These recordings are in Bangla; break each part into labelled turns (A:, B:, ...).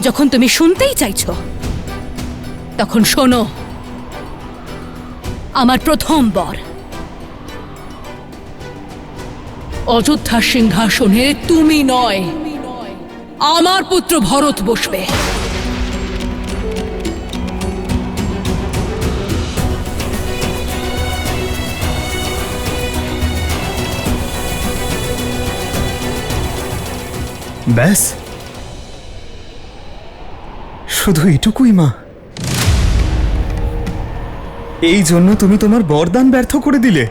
A: যখন তুমি শুনতেই চাইছো, তখন শোনো। আমার প্রথম বর অযোধ্যার সিংহাসনে তুমি নয়, আমার পুত্র ভরত বসবে।
B: ব্যাস, শুধু এটুকুই মা? এই জন্য তুমি তোমার বরদান ব্যর্থ করে দিলে?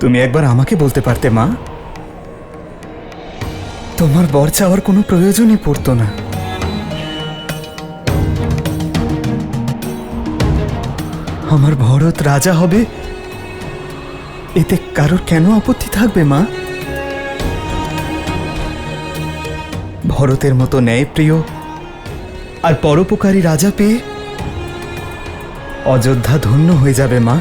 B: তুমি একবার আমাকে বলতে পারতে মা, তোমার বর চাওয়ার কোনো প্রয়োজনই পড়তো না। আমার ভরত রাজা হবে, এতে কারোর কেন আপত্তি থাকবে মা? ভরতের মতো ন্যায়প্রিয় আর পরোপকারী রাজা পেয়ে অযোধ্যা ধন্য হয়ে যাবে মা।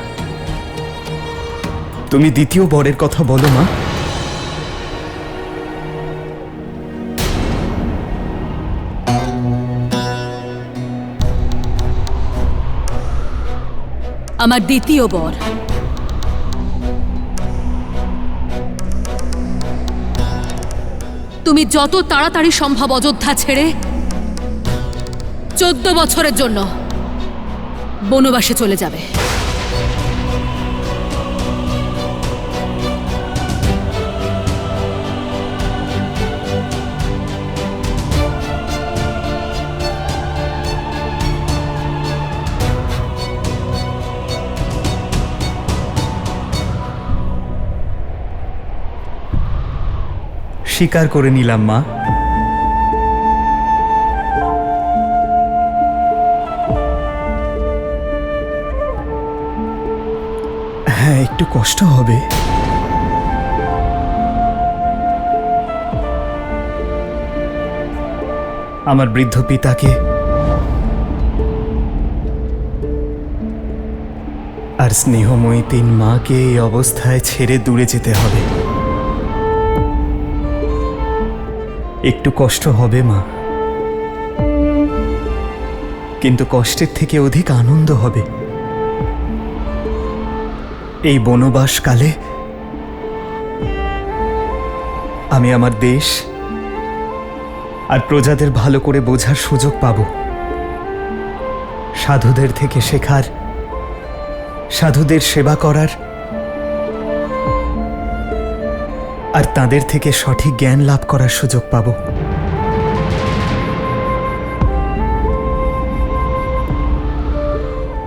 B: তুমি দ্বিতীয় বরের কথা বলো মা।
A: আমার দ্বিতীয় বর তুমি যত তাড়াতাড়ি সম্ভব অযোধ্যা ছেড়ে 14 বছরের জন্য বনবাসে চলে যাবে।
B: স্বীকার করে নিলাম মা। হ্যাঁ, একটু কষ্ট হবে। আমার বৃদ্ধ পিতাকে আর স্নেহময়ী 3 মাকে এই অবস্থায় ছেড়ে দূরে যেতে হবে। একটু কষ্ট হবে মা, কিন্তু কষ্টের থেকে অধিক আনন্দ হবে। এই বনবাসকালে আমি আমার দেশ আর প্রজাদের ভালো করে বোঝার সুযোগ পাব, সাধুদের থেকে শেখার, সাধুদের সেবা করার, আর তাদের থেকে সঠিক জ্ঞান লাভ করার সুযোগ পাব।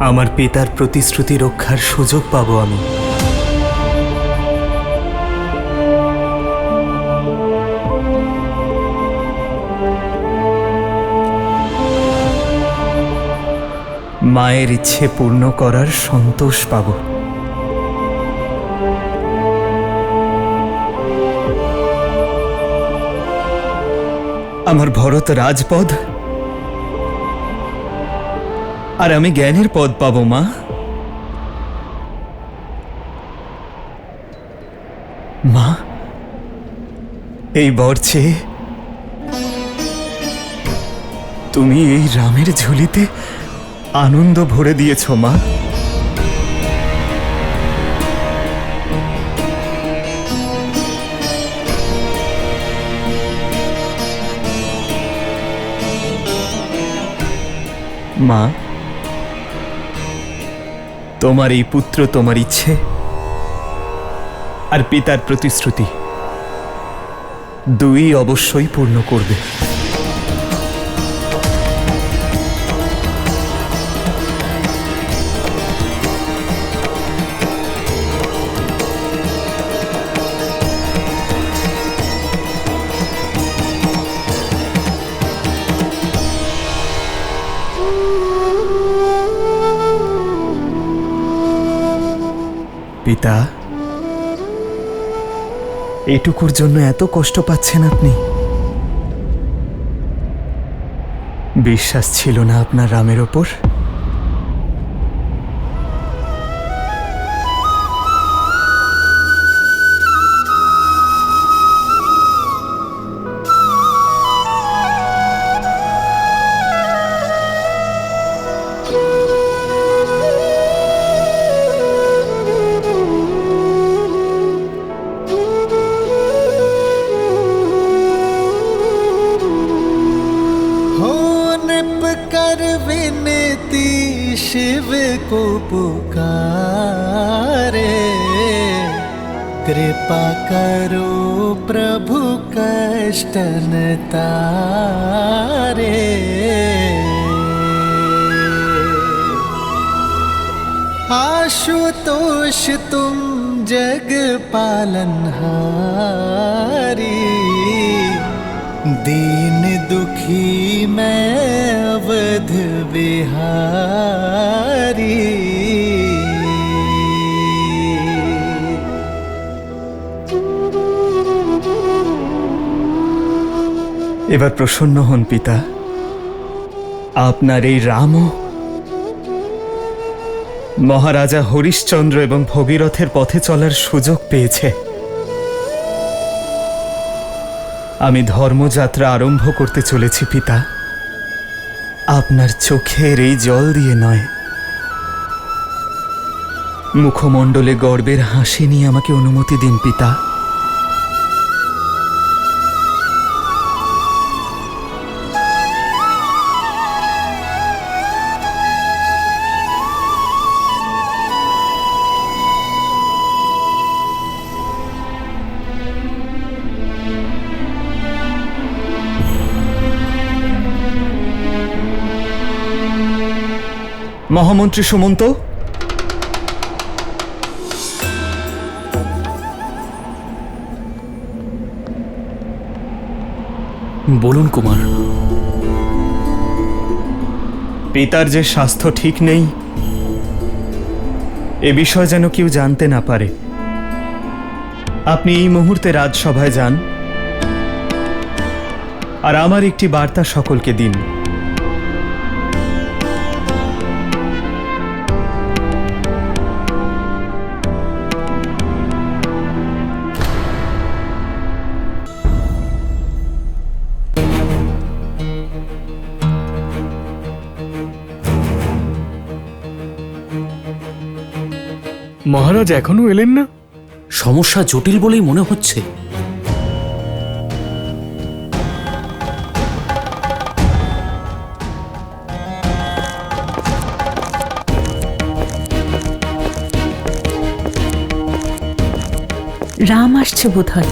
B: আমার পিতার প্রতিশ্রুতি রক্ষার সুযোগ পাব আমি। মায়ের ইচ্ছে পূর্ণ করার সন্তোষ পাব। আমার ভরত রাজপদ আর আমি জ্ঞানের পদ পাবো মা। মা, এই বর চেয়ে তুমি এই রামের ঝুলিতে আনন্দ ভরে দিয়েছ মা। মা, তোমার এই পুত্র তোমার ইচ্ছে আর পিতার প্রতিশ্রুতি দুই অবশ্যই পূর্ণ করবে। পিতা, এটুকুর জন্য এত কষ্ট পাচ্ছেন আপনি? বিশ্বাস ছিল না আপনার রামের ওপর? शिव को पुकारे, कृपा करो प्रभु कष्ट न तारे। आशुतोष तुम जग पालनहारी, दीन दुखी मैं अवध बिहारी। এবার প্রসন্ন হন পিতা, আপনার এই রামও মহারাজা হরিশ্চন্দ্র এবং ভগীরথের পথে চলার সুযোগ পেয়েছে। আমি ধর্মযাত্রা আরম্ভ করতে চলেছি পিতা, আপনার চোখের এই জল দিয়ে নয়। মুখমণ্ডলে গর্বের হাসি নিয়ে আমাকে অনুমতি দিন পিতা। মহামন্ত্রী সুমন্ত,
C: বলুন কুমার।
B: পিতার যে স্বাস্থ্য ঠিক নেই এ বিষয় যেন কেউ জানতে না পারে। আপনি এই মুহূর্তে রাজসভায় যান আর আমার একটি বার্তা সকলকে দিন।
C: মহারাজ এখনো এলেন না? সমস্যা জটিল বলেই মনে হচ্ছে।
A: রাম আসছে বোধহয়।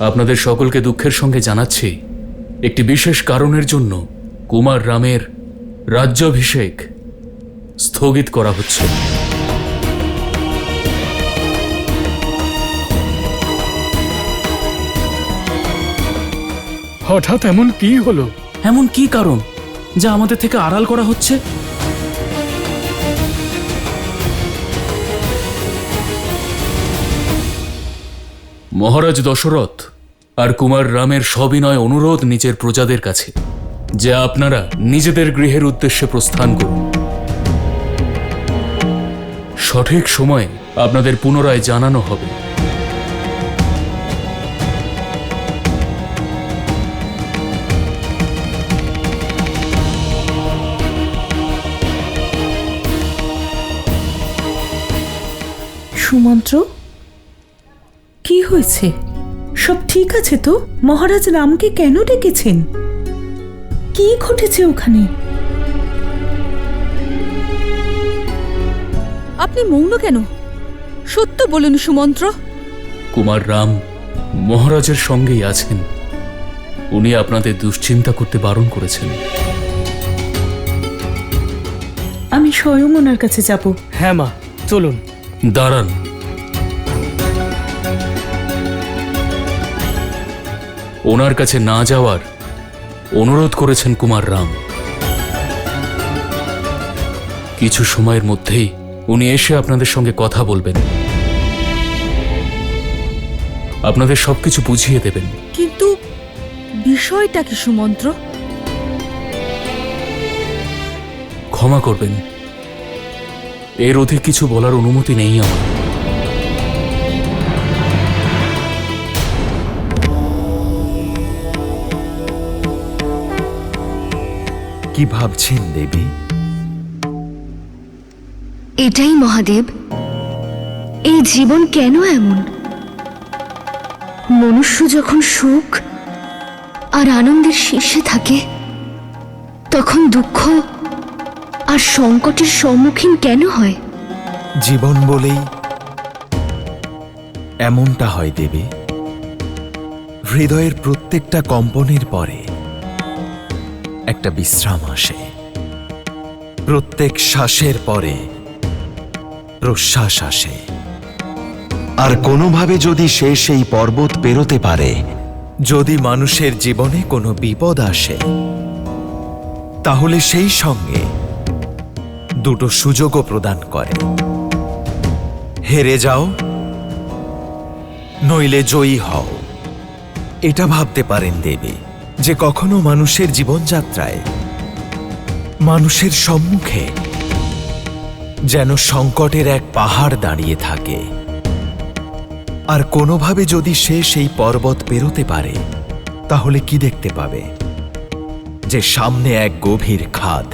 C: আপনাদের সকলকে দুঃখের সঙ্গে জানাচ্ছি, একটি বিশেষ কারণের জন্য কুমার রামের রাজ্যাভিষেক স্থগিত করা হচ্ছে। হঠাৎ এমন কি হলো? এমন কি কারণ যা আমাদের থেকে আড়াল করা হচ্ছে? মহারাজ দশরথ আর কুমার রামের সবিনয় অনুরোধ নিজের প্রজাদের কাছে যে আপনারা নিজেদের গৃহের উদ্দেশ্যে প্রস্থান করুন। সঠিক সময়ে আপনাদের পুনরায় জানানো হবে।
A: সুমন্ত্র, কি হয়েছে? সব ঠিক আছে তো? মহারাজ রামকে কেন ডেকেছেন? কি ঘটেছে ওখানে? আপনি মৌন কেন? সত্য বলুন সুমন্ত্র।
C: কুমার রাম মহারাজের সঙ্গেই আছেন। উনি আপনাদের দুশ্চিন্তা করতে বারণ করেছেন।
A: আমি স্বয়ং ওনার কাছে যাব।
D: হ্যাঁ মা, চলুন।
C: দাঁড়ান। ওনার কাছে না যাওয়ার অনুরোধ করেছেন কুমার রাম। কিছু সময়ের মধ্যেই উনি এসে আপনাদের সঙ্গে কথা বলবেন, আপনাদের সবকিছু বুঝিয়ে দেবেন।
A: কিন্তু বিষয়টা কি সুমন্ত্র?
C: ক্ষমা করবেন, এর অধিক কিছু বলার অনুমতি নেই আমার।
D: কি ভাবছেন দেবী?
E: এটাই মহাদেব, এই জীবন কেন এমন? মনুষ্য যখন সুখ আর আনন্দের শীর্ষে থাকে, তখন দুঃখ আর সংকটের সম্মুখীন কেন হয়?
D: জীবন বলেই এমনটা হয় দেবী। হৃদয়ের প্রত্যেকটা কম্পনের পরে একটা বিশ্রাম আসে, প্রত্যেক শ্বাসের পরে প্রশ্বাস আসে।
F: আর কোনোভাবে যদি সে সেই পর্বত পেরোতে পারে,
D: যদি মানুষের জীবনে কোনো বিপদ আসে, তাহলে সেই সঙ্গে দুটো সুযোগও প্রদান করে। হেরে যাও, নইলে জয়ী হও। এটা ভাবতে পারেন দেবী যে কখনো মানুষের জীবনযাত্রায় মানুষের সম্মুখে যেন সংকটের এক পাহাড় দাঁড়িয়ে থাকে, আর কোনোভাবে যদি সে সেই পর্বত পেরোতে পারে, তাহলে কি দেখতে পাবে? যে সামনে এক গভীর খাদ।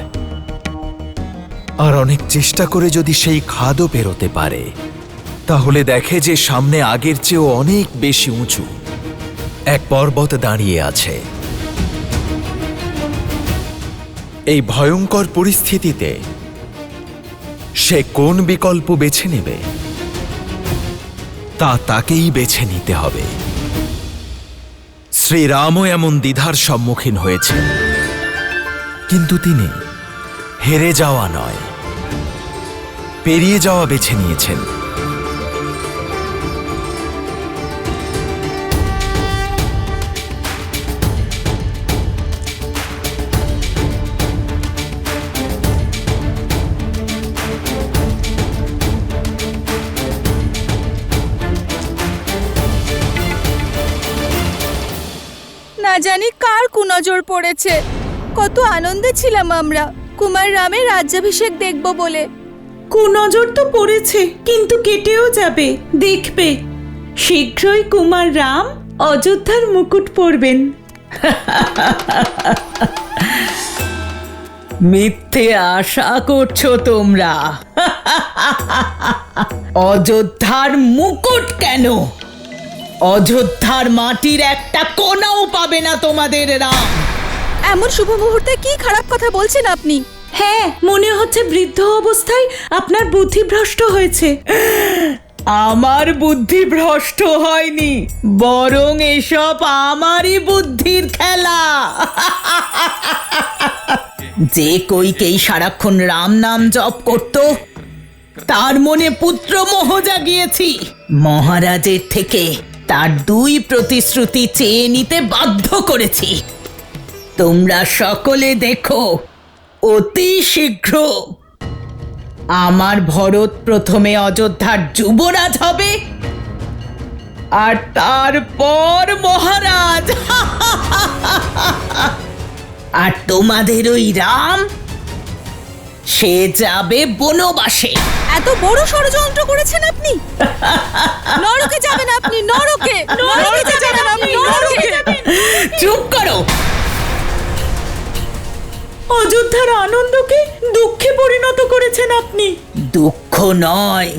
D: আর অনেক চেষ্টা করে যদি সেই খাদও পেরোতে পারে, তাহলে দেখে যে সামনে আগের চেয়েও অনেক বেশি উঁচু এক পর্বত দাঁড়িয়ে আছে। এই ভয়ঙ্কর পরিস্থিতিতে সে কোন বিকল্প বেছে নেবে, তা তাকেই বেছে নিতে হবে। শ্রীরামও এমন দ্বিধার সম্মুখীন হয়েছে, কিন্তু তিনি হেরে যাওয়া নয়, পেরিয়ে যাওয়া বেছে নিয়েছেন।
G: না জানি কার কুনজর পড়েছে। কত আনন্দে ছিলাম আমরা কুমার রামের রাজ্যাভিষেক দেখব বলে।
A: কুনজর তো পড়েছে, কিন্তু কেটেও যাবে। দেখবে শীঘ্রই কুমার রাম অযোধ্যার মুকুট পরবেন। মিথ্যে আশা করছো তোমরা। অযোধ্যার মুকুট কেন, অযোধ্যার মাটির একটা কোনাও পাবে না তোমাদের রাম।
G: এমন শুভ মুহূর্তে কি খারাপ কথা বলছেন আপনি?
A: হ্যাঁ, মনে হচ্ছে বৃদ্ধ অবস্থায় আপনার বুদ্ধি ভ্রষ্ট হয়েছে। আমার বুদ্ধি ভ্রষ্ট হয়নি, বরং এসব আমারই বুদ্ধির খেলা। যে কইকেই সারাক্ষণ রাম নাম জপ করত, তার মনে পুত্র মোহ জাগিয়েছি। মহারাজের থেকে তার 2 প্রতিশ্রুতি চেয়ে নিতে বাধ্য করেছি। তোমরা সকলে দেখো, অতি শীঘ্র আমার ভরত প্রথমে অযোধ্যার যুবরাজ হবে, আর তারপর মহারাজ। আর তোমাদের ওই রাম, সে যাবে বনবাসে।
G: এত বড় ষড়যন্ত্র করেছেন আপনি। নরকে যাবেন আপনি, নরকে। নরকে যাবেন আপনি, নরকে।
A: চুপ করো। অযোধ্যার আনন্দকে দুঃখে পরিণত করেছেন আপনি। দুঃখ নয়,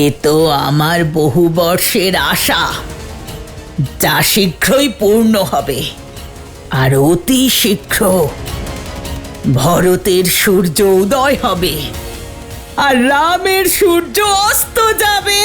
A: এ তো আমার বহু বর্ষের আশা, যা শীঘ্রই পূর্ণ হবে। আর অতি শীঘ্র ভরতের সূর্য উদয় হবে, আর রামের সূর্য অস্ত যাবে।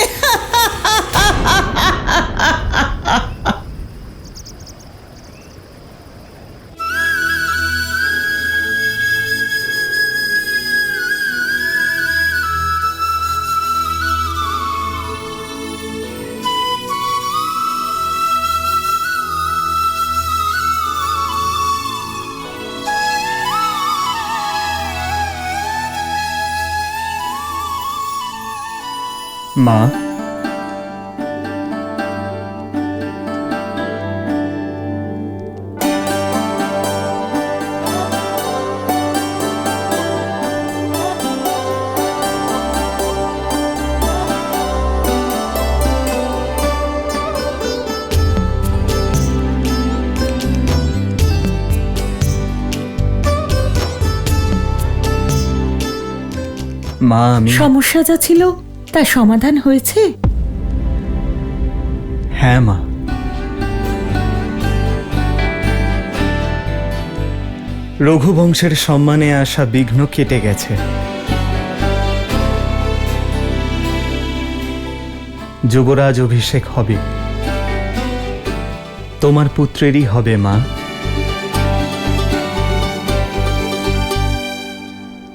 B: মা, মা আমি
A: সমস্যা যা ছিল তার সমাধান হয়েছে?
B: হ্যাঁ মা, রঘুবংশের সম্মানে আসা বিঘ্ন কেটে গেছে। যুবরাজ অভিষেক হবে, তোমার পুত্রেরই হবে মা।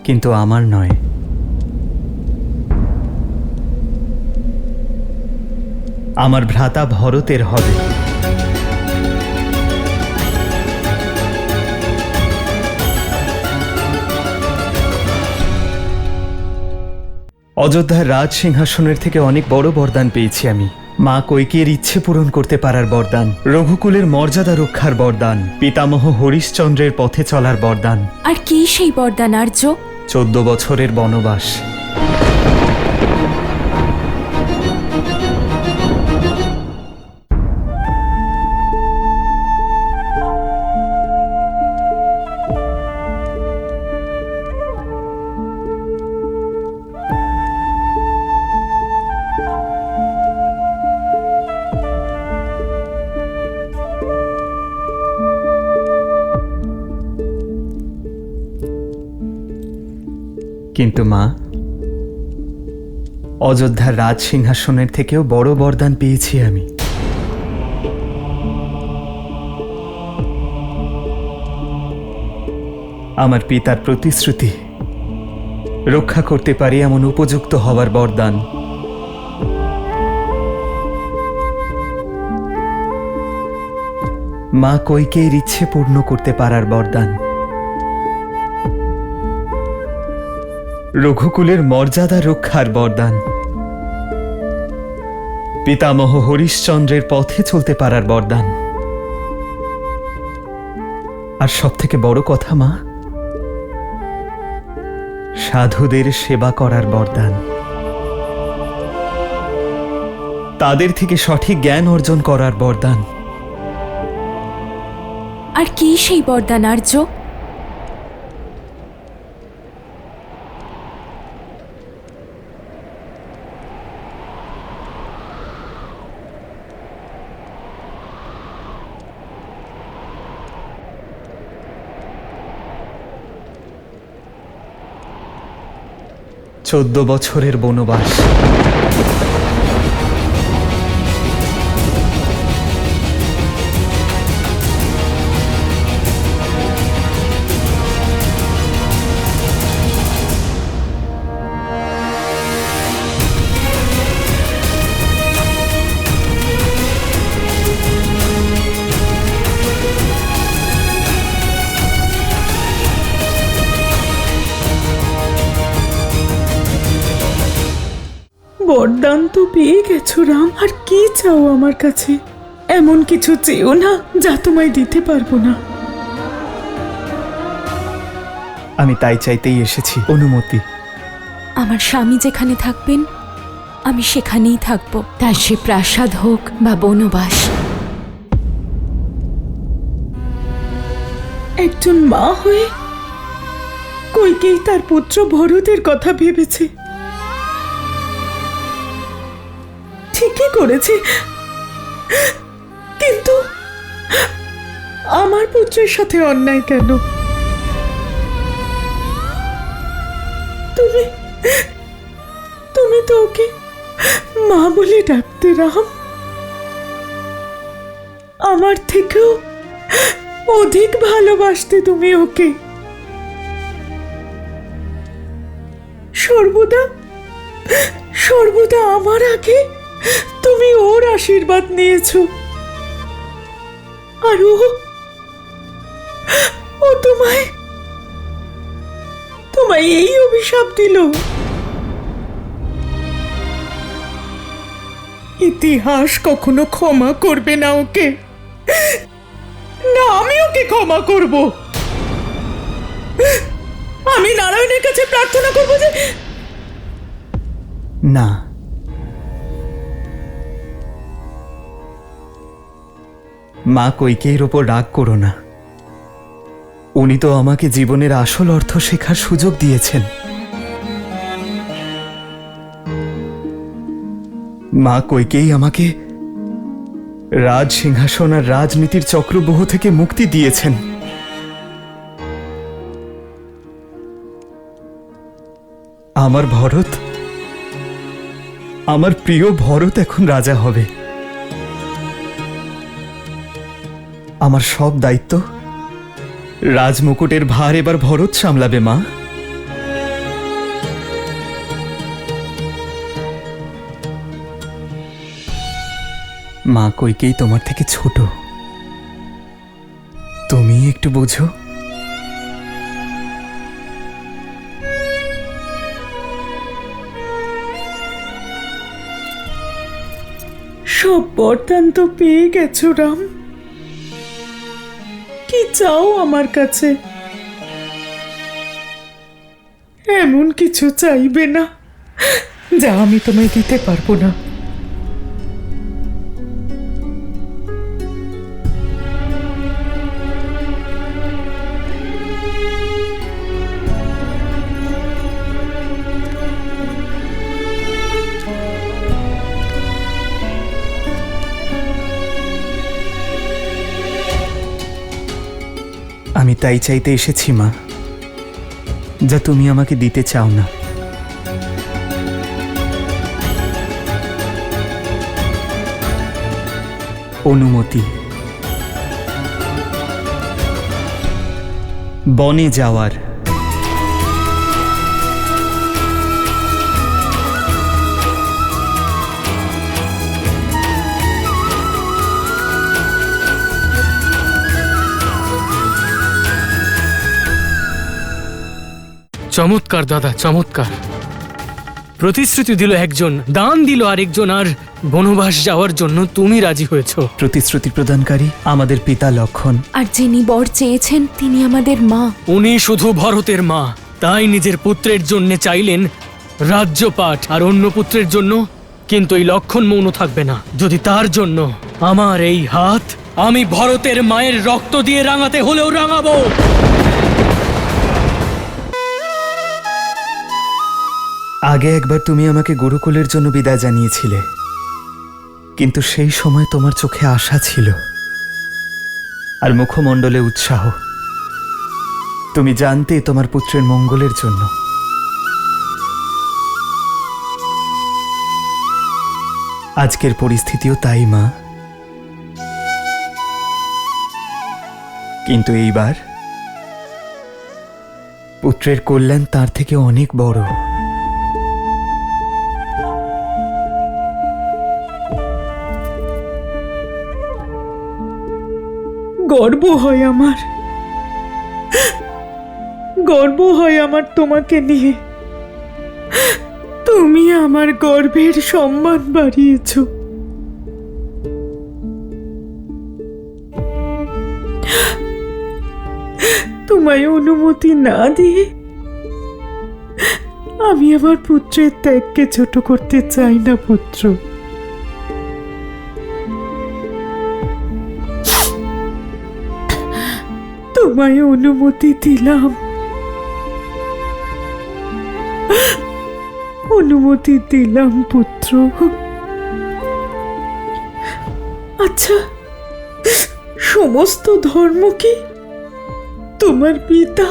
B: কিন্তু আমার নয়। আমার ভ্রাতা ভরতের হবে। অযোধ্যার রাজ সিংহাসনের থেকে অনেক বড় বরদান পেয়েছি আমি। মা কৈকেয়ীর ইচ্ছে পূরণ করতে পারার বরদান, রঘুকুলের মর্যাদা রক্ষার বরদান, পিতামহ হরিশ্চন্দ্রের পথে চলার বরদান,
E: আর কি সেই বরদান আর্য?
B: 14 বছরের বনবাস। কিন্তু মা, অযোধ্যার রাজ সিংহাসনের থেকেও বড় বরদান পেয়েছি আমি। আমার পিতার প্রতিশ্রুতি রক্ষা করতে পারি এমন উপযুক্ত হওয়ার বরদান। মা কৈকেয়ীর ইচ্ছে পূর্ণ করতে পারার বরদান, রঘুকুলের মর্যাদা রক্ষার বরদান, পিতামহ হরিশ্চন্দ্রের পথে চলতে পারার বরদান, আর সব থেকে বড় কথা মা, সাধুদের সেবা করার বরদান, তাদের থেকে সঠিক জ্ঞান অর্জন করার বরদান।
E: আর কি সেই বরদান আর্য?
B: চোদ্দ বছরের বনবাস।
A: বরদান তো পেয়ে গেছো রাম, আর কি চাও আমার কাছে? এমন কিছু চেও না যা তোমায় দিতে পারবো না।
B: আমি তাই চাইতেই এসেছি, অনুমতি।
E: আমার স্বামী যেখানে থাকবেন আমি সেখানেই থাকবো, তার সে প্রাসাদ হোক বা বনবাস।
A: একজন মা হয়ে কৈকেয়ী তার পুত্র ভরতের কথা ভেবেছে, ঠিকই করেছে। কিন্তু আমার পুত্রের সাথে অন্যায় কেন? তুমি তো ওকে মা বলে ডাকতে রাম। আমার থেকেও অধিক ভালোবাসতে তুমি ওকে। সর্বদা আমার আগে তুমি ওর আশীর্বাদ নিয়েছো, আর ও তোমায় এই অভিশাপ দিল। ইতিহাস কখনো ক্ষমা করবে না ওকে, না আমি ওকে ক্ষমা করব। আমি নারায়ণের কাছে প্রার্থনা করব যে
B: না, মা কৈকেয়ীর ওপর রাগ করো না। উনি তো আমাকে জীবনের আসল অর্থ শেখার সুযোগ দিয়েছেন। মা কইকেই আমাকে রাজ সিংহাসন আর রাজনীতির চক্রব্যূহ থেকে মুক্তি দিয়েছেন। আমার ভরত, আমার প্রিয় ভরত এখন রাজা হবে। আমার সব দায়িত্ব, রাজমুকুটের ভার এবার ভরত সামলাবে মা। মা কইকেই তোমার থেকে ছোট, তুমি একটু বোঝো।
A: সব বরদান তো পেয়ে গেছো রাম, কি চাও আমার কাছে? এমন কিছু চাইবে না যা আমি তোমায় দিতে পারবো না।
B: আমি তাই চাইতে এসেছি মা, যা তুমি আমাকে দিতে চাও না। অনুমতি, বনে যাওয়ার।
H: চমৎকার দাদা, চমৎকার। প্রতিশ্রুতি দিল একজন, দান দিল আরেকজন, আর বনবাস যাওয়ার জন্য তুমি রাজি হয়েছ।
B: প্রতিশ্রুতি প্রদানকারী আমাদের পিতা লক্ষণ,
E: আর যিনি বর চেয়েছেন তিনি আমাদের মা।
H: উনি শুধু ভরতের মা, তাই নিজের পুত্রের জন্য চাইলেন রাজ্যপাঠ, আর অন্য পুত্রের জন্য। কিন্তু এই লক্ষণ মৌন থাকবে না। যদি তার জন্য আমার এই হাত আমি ভরতের মায়ের রক্ত দিয়ে রাঙাতে হলেও রাঙাবো।
B: আগে একবার তুমি আমাকে গুরুকুলের জন্য বিদায় জানিয়েছিলে, কিন্তু সেই সময় তোমার চোখে আশা ছিল আর মুখমণ্ডলে উৎসাহ। তুমি জানতে তোমার পুত্রের মঙ্গলের জন্য। আজকের পরিস্থিতিও তাই মা, কিন্তু এইবার পুত্রের কল্যাণ তার থেকে অনেক বড়।
A: গর্ব হয় আমার, গর্ব হয় আমার তোমাকে নিয়ে। তুমি আমার গর্বের সম্মান বাড়িয়েছ। তোমায় অনুমতি না দিয়ে আমি আমার পুত্রের ত্যাগকে ছোট করতে চাই না পুত্র। তোমায় অনুমতি দিলাম, অনুমতি দিলাম পুত্র। আচ্ছা, সমস্ত ধর্ম কি তোমার পিতা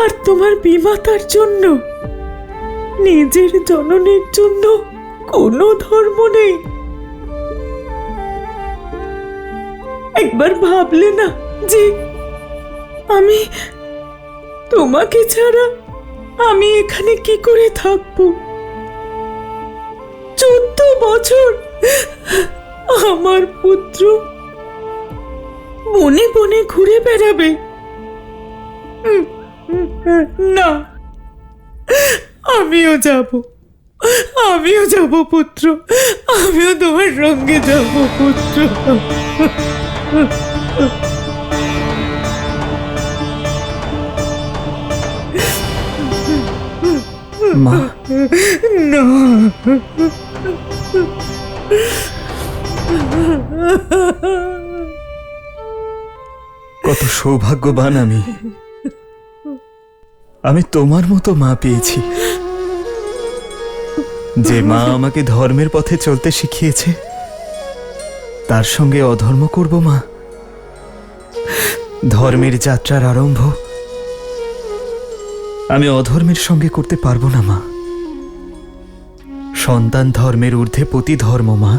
A: আর তোমার বিমাতার জন্য? নিজের জননীর জন্য কোনো ধর্ম নেই? একবার ভাবলে না যে আমি তোমাকে ছাড়া আমি এখানে কি করে থাকবো? 14 বছর আমার পুত্র বনে বনে ঘুরে বেড়াবে? না, আমিও যাব, আমিও যাব পুত্র, আমিও তোমার সঙ্গে যাব পুত্র।
B: মা,
A: না,
B: কত সৌভাগ্যবান আমি, আমি তোমার মতো মা পেয়েছি। যে মা আমাকে ধর্মের পথে চলতে শিখিয়েছে তার সঙ্গে অধর্ম করব মা? ধর্মের যাত্রার আরম্ভ আমি অধর্মের সঙ্গে করতে পারবো না মা। সন্তান ধর্মের ঊর্ধ্বে পতি ধর্ম মা।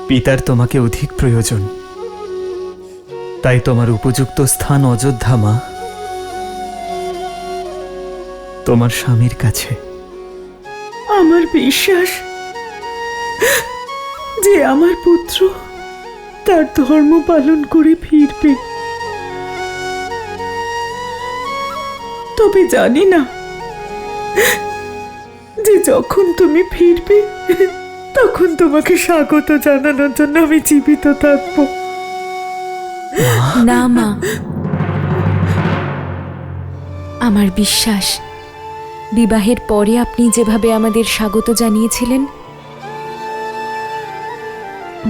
B: পিতার তোমাকে অধিক প্রয়োজন, তাই তোমার উপযুক্ত স্থান অযোধ্যা মা, তোমার স্বামীর কাছে।
A: আমার বিশ্বাস যে আমার পুত্র তার ধর্ম পালন করে ফিরবে, তবে জানি না যে যখন তুমি ফিরবে তখন তোমাকে স্বাগত জানানোর জন্য আমি জীবিত থাকবো।
E: না মা, আমার বিশ্বাস বিবাহের পরে আপনি যেভাবে আমাদের স্বাগত জানিয়েছিলেন,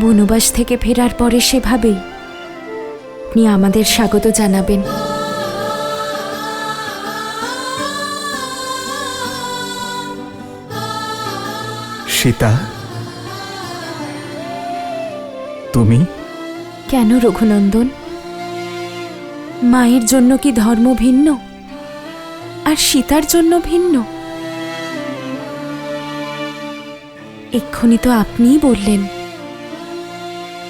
E: বনবাস থেকে ফেরার পরে সেভাবেই আপনি আমাদের স্বাগত জানাবেন।
B: সীতা, তুমি?
E: কেন রঘুনন্দন? মায়ের জন্য কি ধর্ম ভিন্ন আর সীতার জন্য ভিন্ন? এক্ষুনি তো আপনিই বললেন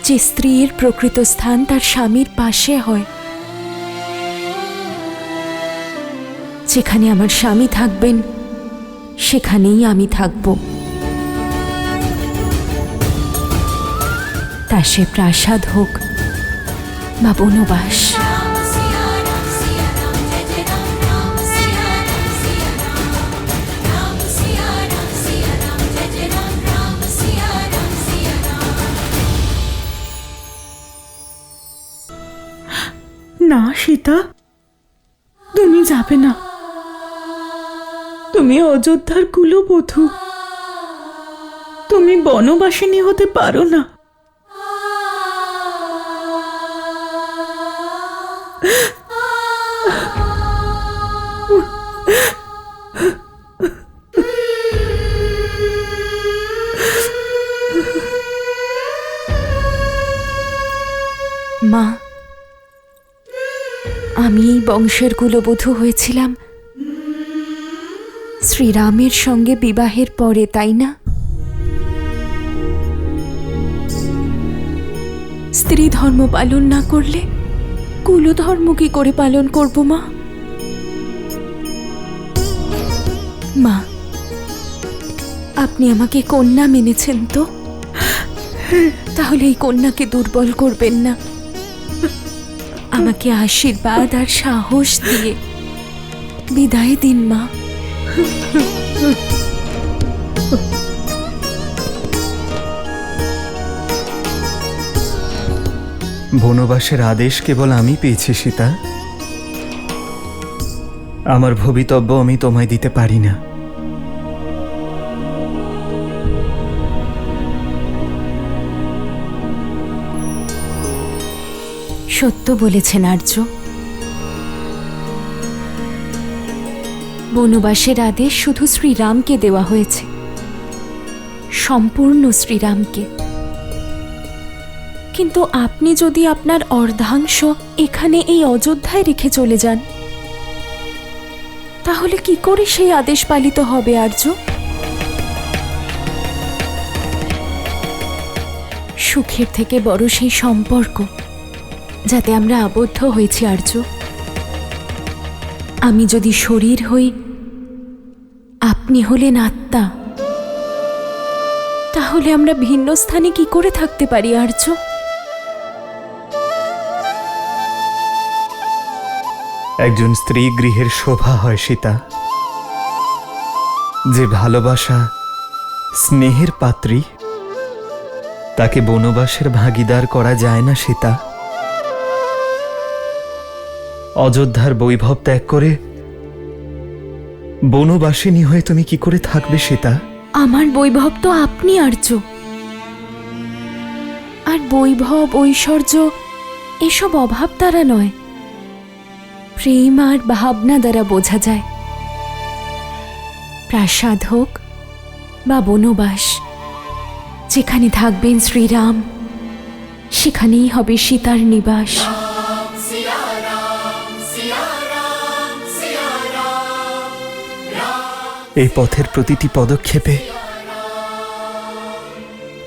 E: যে স্ত্রীর প্রকৃত স্থান তার স্বামীর পাশে হয়। যেখানে আমার স্বামী থাকবেন সেখানেই আমি থাকব, তা সে প্রাসাদ হোক বা বনবাস।
A: না সীতা, তুমি যাবে না। তুমি অযোধ্যার কুলবধূ, তুমি বনবাসিনী হতে পারো না।
E: মা, আমি এই বংশের কুলবধূ হয়েছিলাম শ্রীরামের সঙ্গে বিবাহের পরে, তাই না? স্ত্রী ধর্ম পালন না করলে কুলধর্ম কি করে পালন করব মা? মা, আপনি আমাকে কন্যা মেনেছেন তো? তাহলে এই কন্যাকে দুর্বল করবেন না। আমাকে আশীর্বাদ আর সাহস দিয়ে বিদায় দিন মা।
B: বনবাসের আদেশ কেবল আমি পেয়েছি সীতা। আমার ভবিতব্য আমি তোমায় দিতে পারি না।
E: সত্য বলেছেন আর্য। বনবাসের আদেশ শুধু শ্রীরামকে দেওয়া হয়েছে, সম্পূর্ণ শ্রীরামকে। কিন্তু আপনি যদি আপনার অর্ধাংশ এখানে এই অযোধ্যায় রেখে চলে যান, তাহলে কি করে সেই আদেশ পালিত হবে আর্য? সুখের থেকে বড় সেই সম্পর্ক যাতে আমরা আবদ্ধ হয়েছি আর্য। আমি যদি শরীর হই, আপনি হলেন আত্মা, তাহলে আমরা ভিন্ন স্থানে কি করে থাকতে পারি আর্য?
B: একজন স্ত্রী গৃহের শোভা হয় সীতা। যে ভালোবাসা স্নেহের পাত্রী, তাকে বনবাসের ভাগীদার করা যায় না সীতা। অযোধ্যার বৈভব ত্যাগ করে বনবাসিনী হয়ে তুমি কি করে থাকবে সীতা?
E: আমার বৈভব তো আপনি আর্য। আর বৈভব, ঐশ্বর্য এসব অভাব দ্বারা নয়, প্রেম আর ভাবনা দ্বারা বোঝা যায়। প্রাসাদ হোক বা বনবাস, যেখানে থাকবেন শ্রীরাম সেখানেই হবে সীতার নিবাস।
B: এই পথের প্রতিটি পদক্ষেপে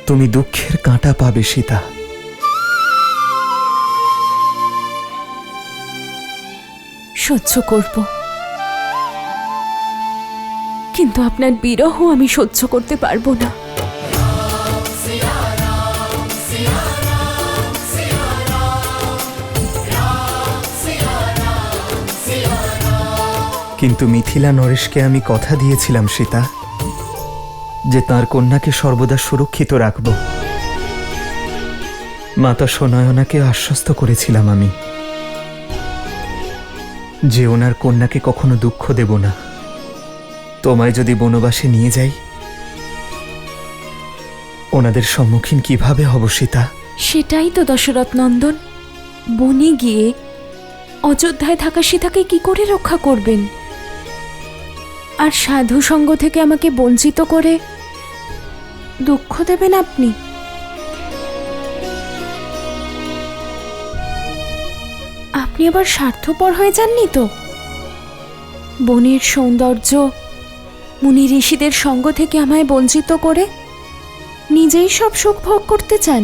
B: তুমি দুঃখের কাঁটা পাবে সীতা।
E: সহ্য করব, কিন্তু আপনার বিরহ আমি সহ্য করতে পারবো না।
B: কিন্তু মিথিলা নরেশকে আমি কথা দিয়েছিলাম সীতা, যে তার কন্যাকে সর্বদা সুরক্ষিত রাখব। মাতা সনয়নাকে আশ্বস্ত করেছিলাম আমি যে ওনার কন্যাকে কখনো দুঃখ দেব না। তোমায় যদি বনবাসে নিয়ে যাই, ওনাদের সম্মুখীন কিভাবে হব সীতা?
E: সেটাই তো দশরথ নন্দন, বনে গিয়ে অযোধ্যায় থাকা সীতাকে কি করে রক্ষা করবেন? আর সাধু সঙ্গ থেকে আমাকে বঞ্চিত করে দুঃখ দেবেন আপনি? আপনি আবার স্বার্থপর হয়ে যাননি তো? বনের সৌন্দর্য, মুনি ঋষিদের সঙ্গ থেকে আমায় বঞ্চিত করে নিজেই সব সুখ ভোগ করতে চান?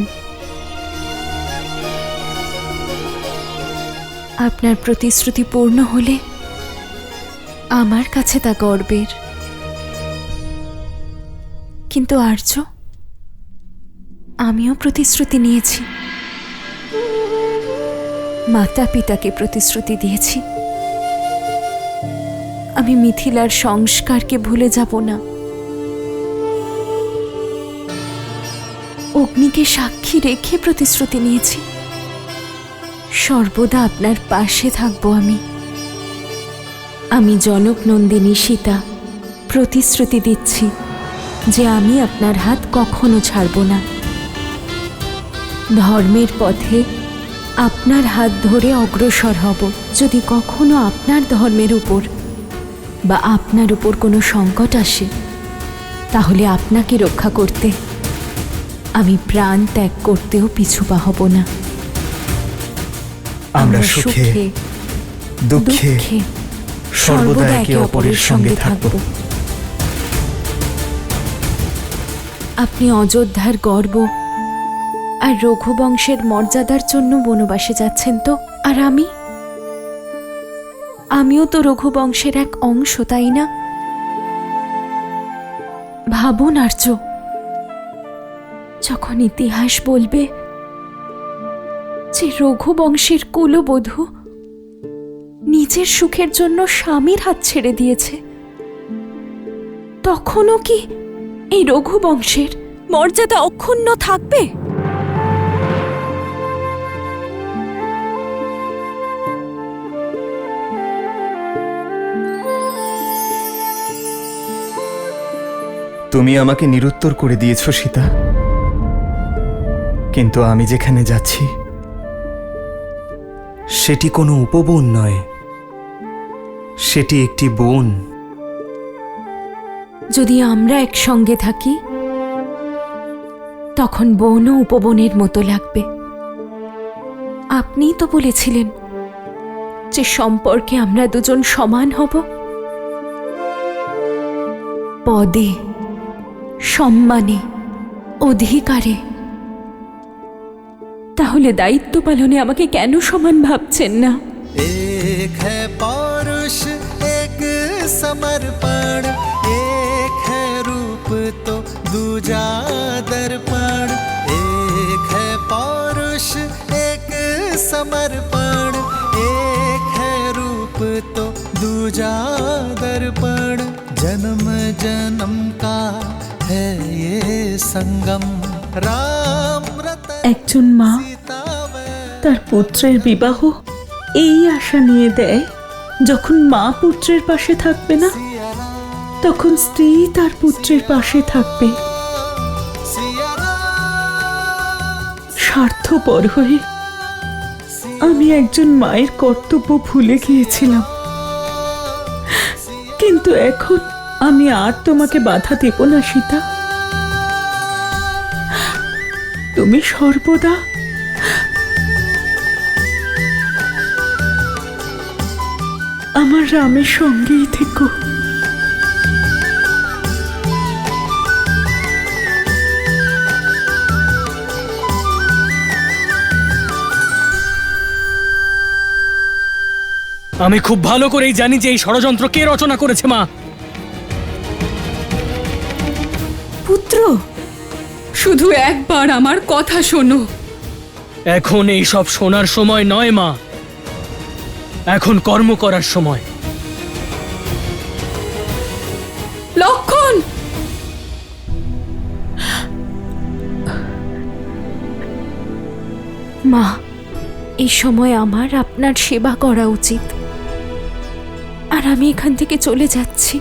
E: আপনার প্রতিশ্রুতি পূর্ণ হলে আমার কাছে তা গর্বের। কিন্তু আর্য, আমিও প্রতিশ্রুতি নিয়েছি, মাতা পিতাকে প্রতিশ্রুতি দিয়েছি, আমি মিথিলার সংস্কারকে ভুলে যাব না। অগ্নিকে সাক্ষী রেখে প্রতিশ্রুতি নিয়েছি, সর্বদা আপনার পাশে থাকবো আমি। আমি জনক নন্দিনী সীতা প্রতিশ্রুতি দিচ্ছি যে আমি আপনার হাত কখনো ছাড়ব না। ধর্মের পথে আপনার হাত ধরে অগ্রসর হব। যদি কখনো আপনার ধর্মের উপর বা আপনার উপর কোনো সংকট আসে, তাহলে আপনাকে রক্ষা করতে আমি প্রাণ ত্যাগ করতেও পিছু পা হব না।
B: আমরা সুখে দুঃখে সর্বদা একে অপরের সঙ্গে থাকব।
E: আপনি অযোধ্যার গর্ব আর রঘুবংশের মর্যাদার জন্য বনবাসে যাচ্ছেন তো? আর আমিও তো রঘুবংশের এক অংশ, তাই না? ভাবুন আর্য, যখন ইতিহাস বলবে যে রঘুবংশের কুলবধূ নিজের সুখের জন্য স্বামীর হাত ছেড়ে দিয়েছে, তখনও কি এই রঘুবংশের মর্যাদা অক্ষুণ্ণ থাকবে?
B: তুমি আমাকে নিরুত্তর করে দিয়েছ সীতা, কিন্তু আমি যেখানে যাচ্ছি সেটি কোনো উপবন নয়, সেটি একটি বন।
E: যদি আমরা একসঙ্গে থাকি, তখন বনও উপবনের মতো লাগবে। আপনিই তো বলেছিলেন যে সম্পর্কে আমরা দুজন সমান হব, পদে, সম্মানে, অধিকারে। তাহলে দায়িত্ব পালনে আমাকে কেন সমান ভাবছেন না?
I: एक है पौरुष एक समर्पण, एक है रूप तो दूजा दर्पण। एक है पौरुष एक समर्पण, एक है रूप तो दूजा दर्पण। जन्म जन्म का है ये संगम, राम रतन
A: একজন মা
I: सीता
A: তার পুত্রের বিবাহ এই আশা নিয়ে দেয়, যখন মা পুত্রের পাশে থাকবে না, তখন স্ত্রী তার পুত্রের পাশে থাকবে। স্বার্থপর হয়ে আমি একজন মায়ের কর্তব্য ভুলে গিয়েছিলাম, কিন্তু এখন আমি আর তোমাকে বাধা দেব না সীতা। তুমি সর্বদা আমার রামের সঙ্গেই থেকো।
H: আমি খুব ভালো করেই জানি যে এই ষড়যন্ত্র কে রচনা করেছে মা।
G: পুত্র, শুধু একবার আমার কথা শোনো।
H: এখন এই সব শোনার সময় নয় মা, এখন কর্ম করার সময়।
G: লক্ষণ,
E: মা, এই সময় আমার আপনার সেবা করা উচিত, আর আমি এখান থেকে চলে যাচ্ছি।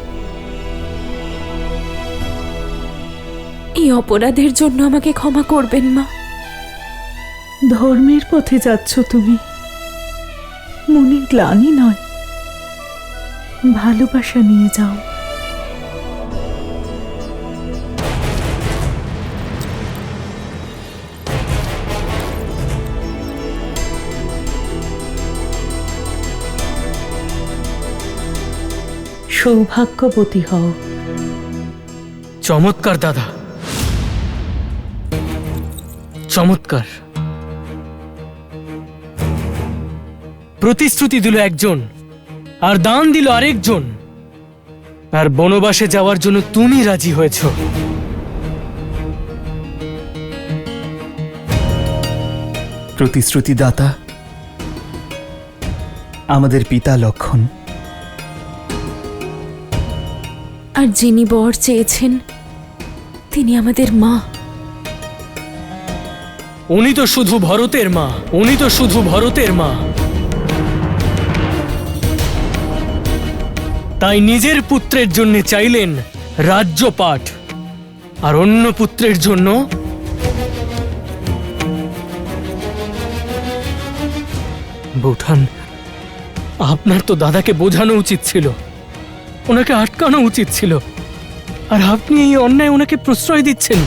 E: এই অপরাধের জন্য আমাকে ক্ষমা করবেন মা।
A: ধর্মের পথে যাচ্ছ তুমি, মনে গ্লানি নয়, ভালোবাসা নিয়ে যাও। সৌভাগ্যবতী হও।
H: চমৎকার দাদা, চমৎকার। প্রতিশ্রুতি দিল একজন, আর দান দিল আরেকজন, আর বনবাসে যাওয়ার জন্য তুমি রাজি হয়েছ।
B: প্রতিশ্রুতি দাতা আমাদের পিতা লক্ষণ,
E: আর যিনি বর চেয়েছেন তিনি আমাদের মা।
H: উনি তো শুধু ভরতের মা, উনি তো শুধু ভরতের মা। তাই নিজের পুত্রের জন্য চাইলেন রাজ্যপাঠ, আর অন্য পুত্রের জন্য বৌঠান, আপনার তো দাদাকে বোঝানো উচিত ছিল, ওনাকে আটকানো উচিত ছিল, আর আপনি এই অন্যায় ওনাকে প্রশ্রয় দিচ্ছেন।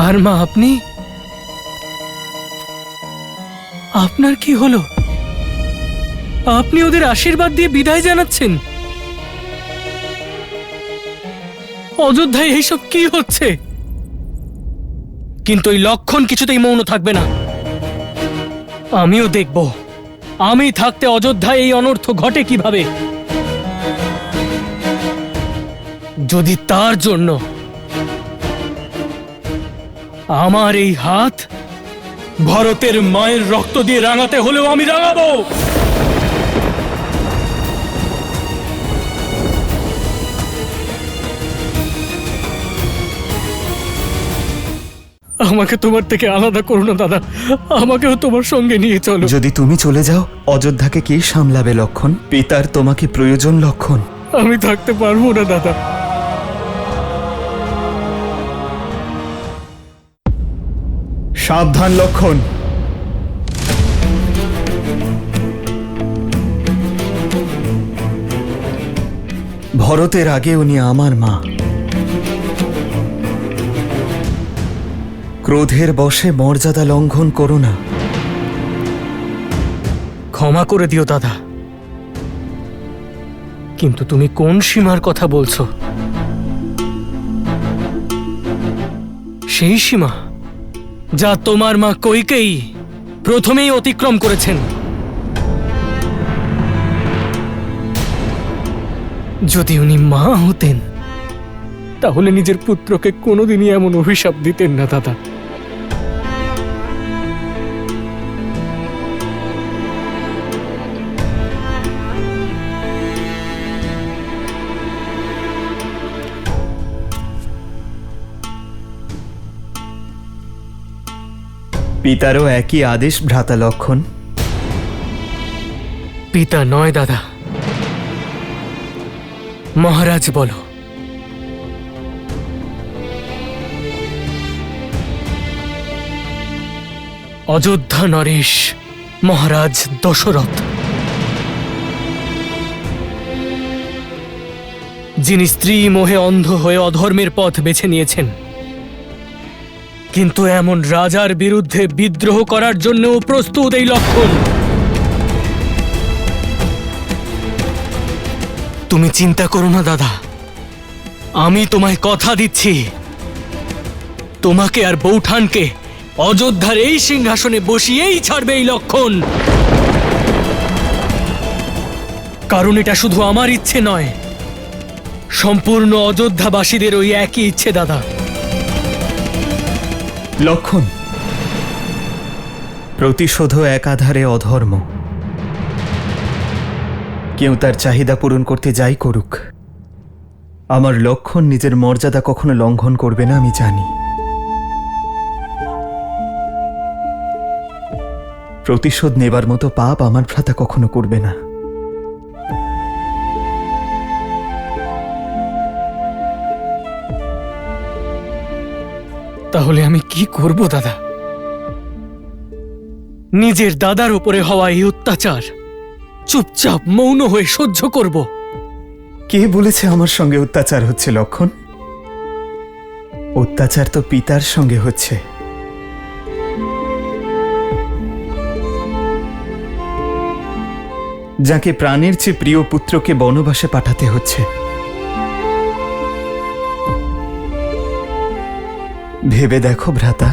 H: আর মা, আপনার কি হলো? আপনি ওদের আশীর্বাদ দিয়ে বিদায় জানাচ্ছেন। অযোধ্যায় এইসব কি হচ্ছে? কিন্তু এই লক্ষণ কিছুতেই মৌন থাকবে না। আমিও দেখব, আমি থাকতে অযোধ্যায় এই অনর্থ ঘটে কিভাবে। যদি তার জন্য আমার এই হাত ভরতের মায়ের রক্ত দিয়ে রাঙাতে হলেও আমি রাঙাবো। আমাকে তোমার থেকে আলাদা করো না দাদা, আমাকেও তোমার সঙ্গে নিয়ে চলো।
B: যদি তুমি চলে যাও অযোধ্যাকে কে সামলাবে লক্ষণ? পিতার তোমাকে প্রয়োজন লক্ষণ।
H: আমি থাকতে পারবো না দাদা।
B: সাবধান লক্ষণ, ভরতের আগে উনি আমার মা। ক্রোধের বশে মর্যাদা লঙ্ঘন করো না।
H: ক্ষমা করে দিও দাদা, কিন্তু তুমি কোন সীমার কথা বলছো? সেই সীমা যা তোমার মা কইকেয়ী প্রথমেই অতিক্রম করেছেন। যদি উনি মা হতেন তাহলে নিজের পুত্রকে কোনোদিনই এমন অভিশাপ দিতেন না দাদা।
B: পিতারও একই আদেশ ভ্রাতা লক্ষণ।
H: পিতা নয় দাদা, মহারাজ বলো। অযোধ্যা নরেশ মহারাজ দশরথ। যিনি স্ত্রী মোহে অন্ধ হয়ে অধর্মের পথ বেছে নিয়েছেন, কিন্তু এমন রাজার বিরুদ্ধে বিদ্রোহ করার জন্যও প্রস্তুত এই লক্ষণ। তুমি চিন্তা করো না দাদা, আমি তোমায় কথা দিচ্ছি, তোমাকে আর বৌঠানকে অযোধ্যার এই সিংহাসনে বসিয়েই ছাড়বে এই লক্ষণ। কারণ এটা শুধু আমার ইচ্ছে নয়, সম্পূর্ণ অযোধ্যাবাসীদের ওই একই ইচ্ছে দাদা।
B: লক্ষণ, প্রতিশোধ একাধারে অধর্ম। কেউ তার চাহিদা পূরণ করতে যাই করুক, আমার লক্ষণ নিজের মর্যাদা কখনো লঙ্ঘন করবে না, আমি জানি। প্রতিশোধ নেবার মতো পাপ আমার ভ্রাতা কখনো করবে না।
H: তাহলে আমি কি করব দাদা? নিজের দাদার উপরে হওয়া এই অত্যাচার চুপচাপ মৌন হয়ে সহ্য করব?
B: কে বলেছে আমার সঙ্গে অত্যাচার হচ্ছে লক্ষণ? অত্যাচার তো পিতার সঙ্গে হচ্ছে। যাকে প্রাণের চেয়ে প্রিয় পুত্রকে বনবাসে পাঠাতে হচ্ছে। ভেবে দেখো ভ্রাতা,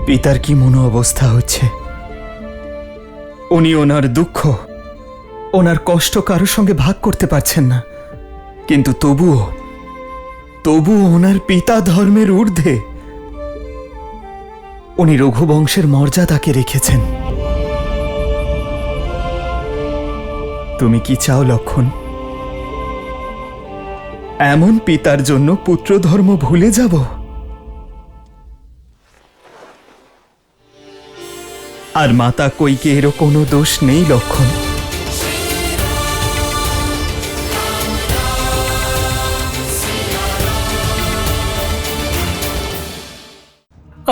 B: পিতার কি মনো অবস্থা হচ্ছে। উনি ওনার দুঃখ, ওনার কষ্ট কারোর সঙ্গে ভাগ করতে পারছেন না, কিন্তু তবুও ওনার পিতা ধর্মের ঊর্ধ্বে উনি রঘুবংশের মর্যাদাকে রেখেছেন। তুমি কি চাও লক্ষণ? এমন পিতার জন্য পুত্র ধর্ম ভুলে যাব? আর মাতা কৈকেয়ীরও কোনো দোষ নেই লক্ষণ।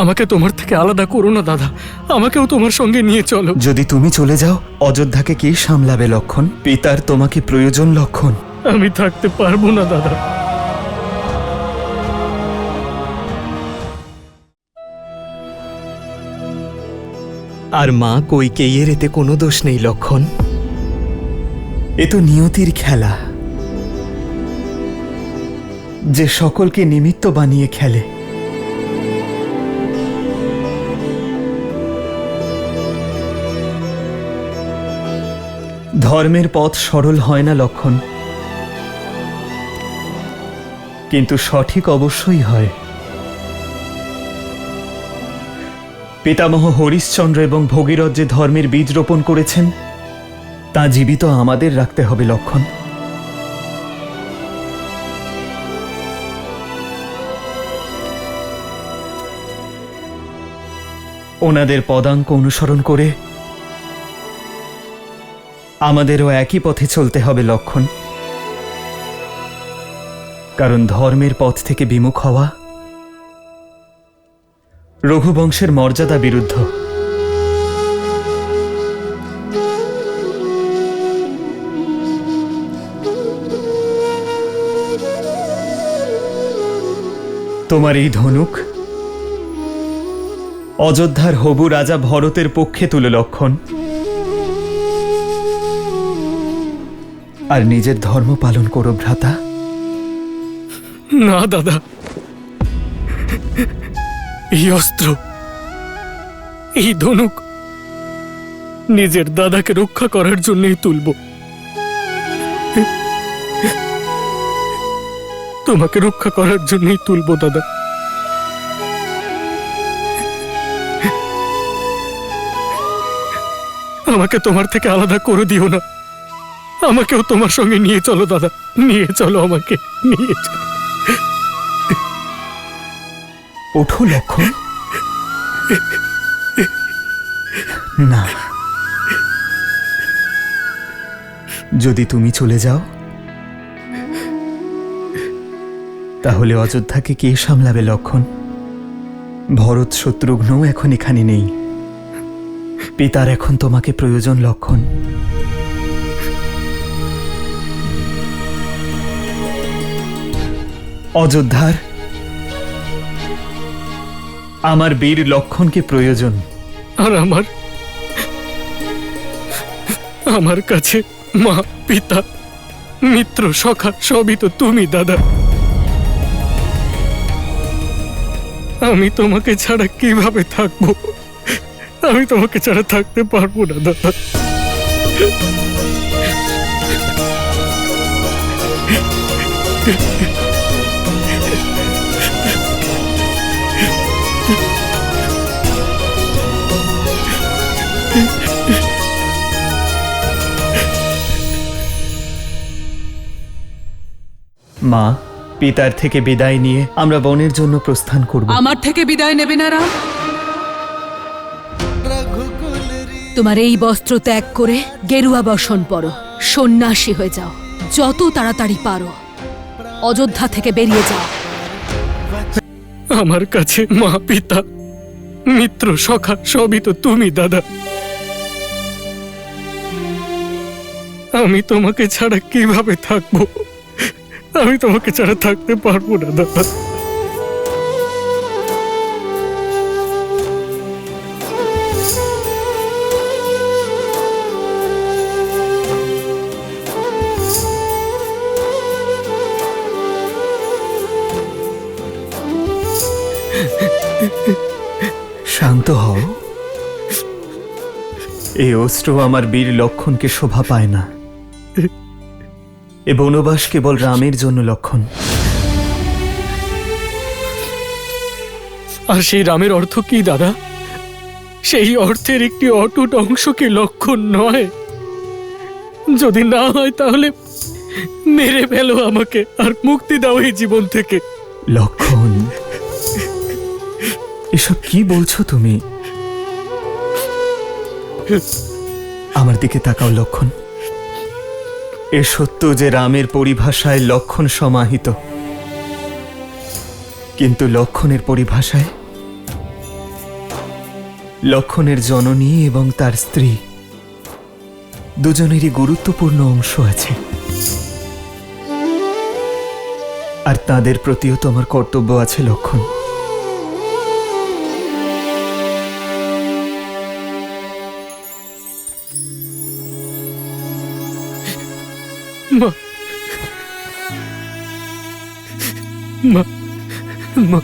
H: আমাকে তোমার থেকে আলাদা করো না দাদা, আমাকেও তোমার সঙ্গে নিয়ে চলো।
B: যদি তুমি চলে যাও, অযোধ্যাকে কে সামলাবে লক্ষণ? পিতার তোমাকে প্রয়োজন লক্ষণ।
H: আমি থাকতে পারবো না দাদা।
B: আর মা কৈকেয়ীর এতে কোনো দোষ নেই লক্ষণ। এ তো নিয়তির খেলা, যে সকলকে নিমিত্ত বানিয়ে খেলে। ধর্মের পথ সরল হয় না লক্ষণ, কিন্তু সঠিক অবশ্যই হয়। পিতামহ হরিশ্চন্দ্র এবং ভগীরথ যে ধর্মের বীজ রোপণ করেছেন, তা জীবিত আমাদের রাখতে হবে লক্ষণ। ওনাদের পদাঙ্ক অনুসরণ করে আমাদেরও একই পথে চলতে হবে লক্ষণ। কারণ ধর্মের পথ থেকে বিমুখ হওয়া রঘুবংশের মর্যাদা বিরুদ্ধ। তোমার এই ধনুক অযোধ্যার হবু রাজা ভরতের পক্ষে তুলে লক্ষণ, আর নিজের ধর্ম পালন করো ভ্রাতা।
H: না দাদা, এই অস্ত্র, এই ধনুক নিজের দাদাকে রক্ষা করার জন্যই তুলব। তোমাকে রক্ষা করার জন্যই তুলব দাদা। আমাকে তোমার থেকে আলাদা করে দিও না, আমাকেও তোমার সঙ্গে নিয়ে চলো দাদা, নিয়ে চলো, আমাকে নিয়ে চলো।
B: ওঠো লক্ষণ। না, যদি তুমি চলে যাও, তাহলে অযোধ্যাকে কে সামলাবে লক্ষণ? ভরত শত্রুঘ্নও এখন এখানে নেই। পিতার এখন তোমাকে প্রয়োজন লক্ষণ। অযোধ্যার আমার বীর লক্ষণকে প্রয়োজন।
H: আর আমার কাছে মা, পিতা, মিত্র, সখা সবই তো তুমি দাদা। আমি তোমাকে ছাড়া কিভাবে থাকবো? আমি তোমাকে ছাড়া থাকতে পারবো না দাদা।
B: মা, পিতার থেকে বিদায় নিয়ে আমরা বনের জন্য প্রস্থান করব।
J: আমার থেকে বিদায় নেবে না রাম?
I: रघुकुल री
J: তোমার এই বস্ত্র ত্যাগ করে গেরুয়া বসন পরো, সন্ন্যাসী হয়ে যাও। যত তাড়াতাড়ি পারো অযোধ্যা থেকে বেরিয়ে যাও।
H: আমার কাছে মা, পিতা, মিত্র, সখা সবই তো তুমি দাদা। আমি তোমাকে ছাড়া কিভাবে থাকবো? আমি তোমাকে ছাড়া থাকতে পারবো না দাদা।
B: শান্ত হও। এই অস্ত্র আমার বীর লক্ষণকে শোভা পায় না। এ বনবাস কেবল রামের জন্য লক্ষণ।
H: আর সেই রামের অর্থ কি দাদা? সেই অর্থের একটি অটুট অংশ কি লক্ষণ নয়? যদি না হয় তাহলে মেরে ফেলো আমাকে আর মুক্তি দাও এই জীবন থেকে।
B: লক্ষণ, এসব কি বলছো তুমি? আমার দিকে তাকাও লক্ষণ। এ সত্য যে রামের পরিভাষায় লক্ষণ সমাহিত, কিন্তু লক্ষণের পরিভাষায় লক্ষণের জননী এবং তার স্ত্রী দুজনেরই গুরুত্বপূর্ণ অংশ আছে, আর তাদের প্রতিও তোমার কর্তব্য আছে লক্ষণ।
H: মা, মা, মা,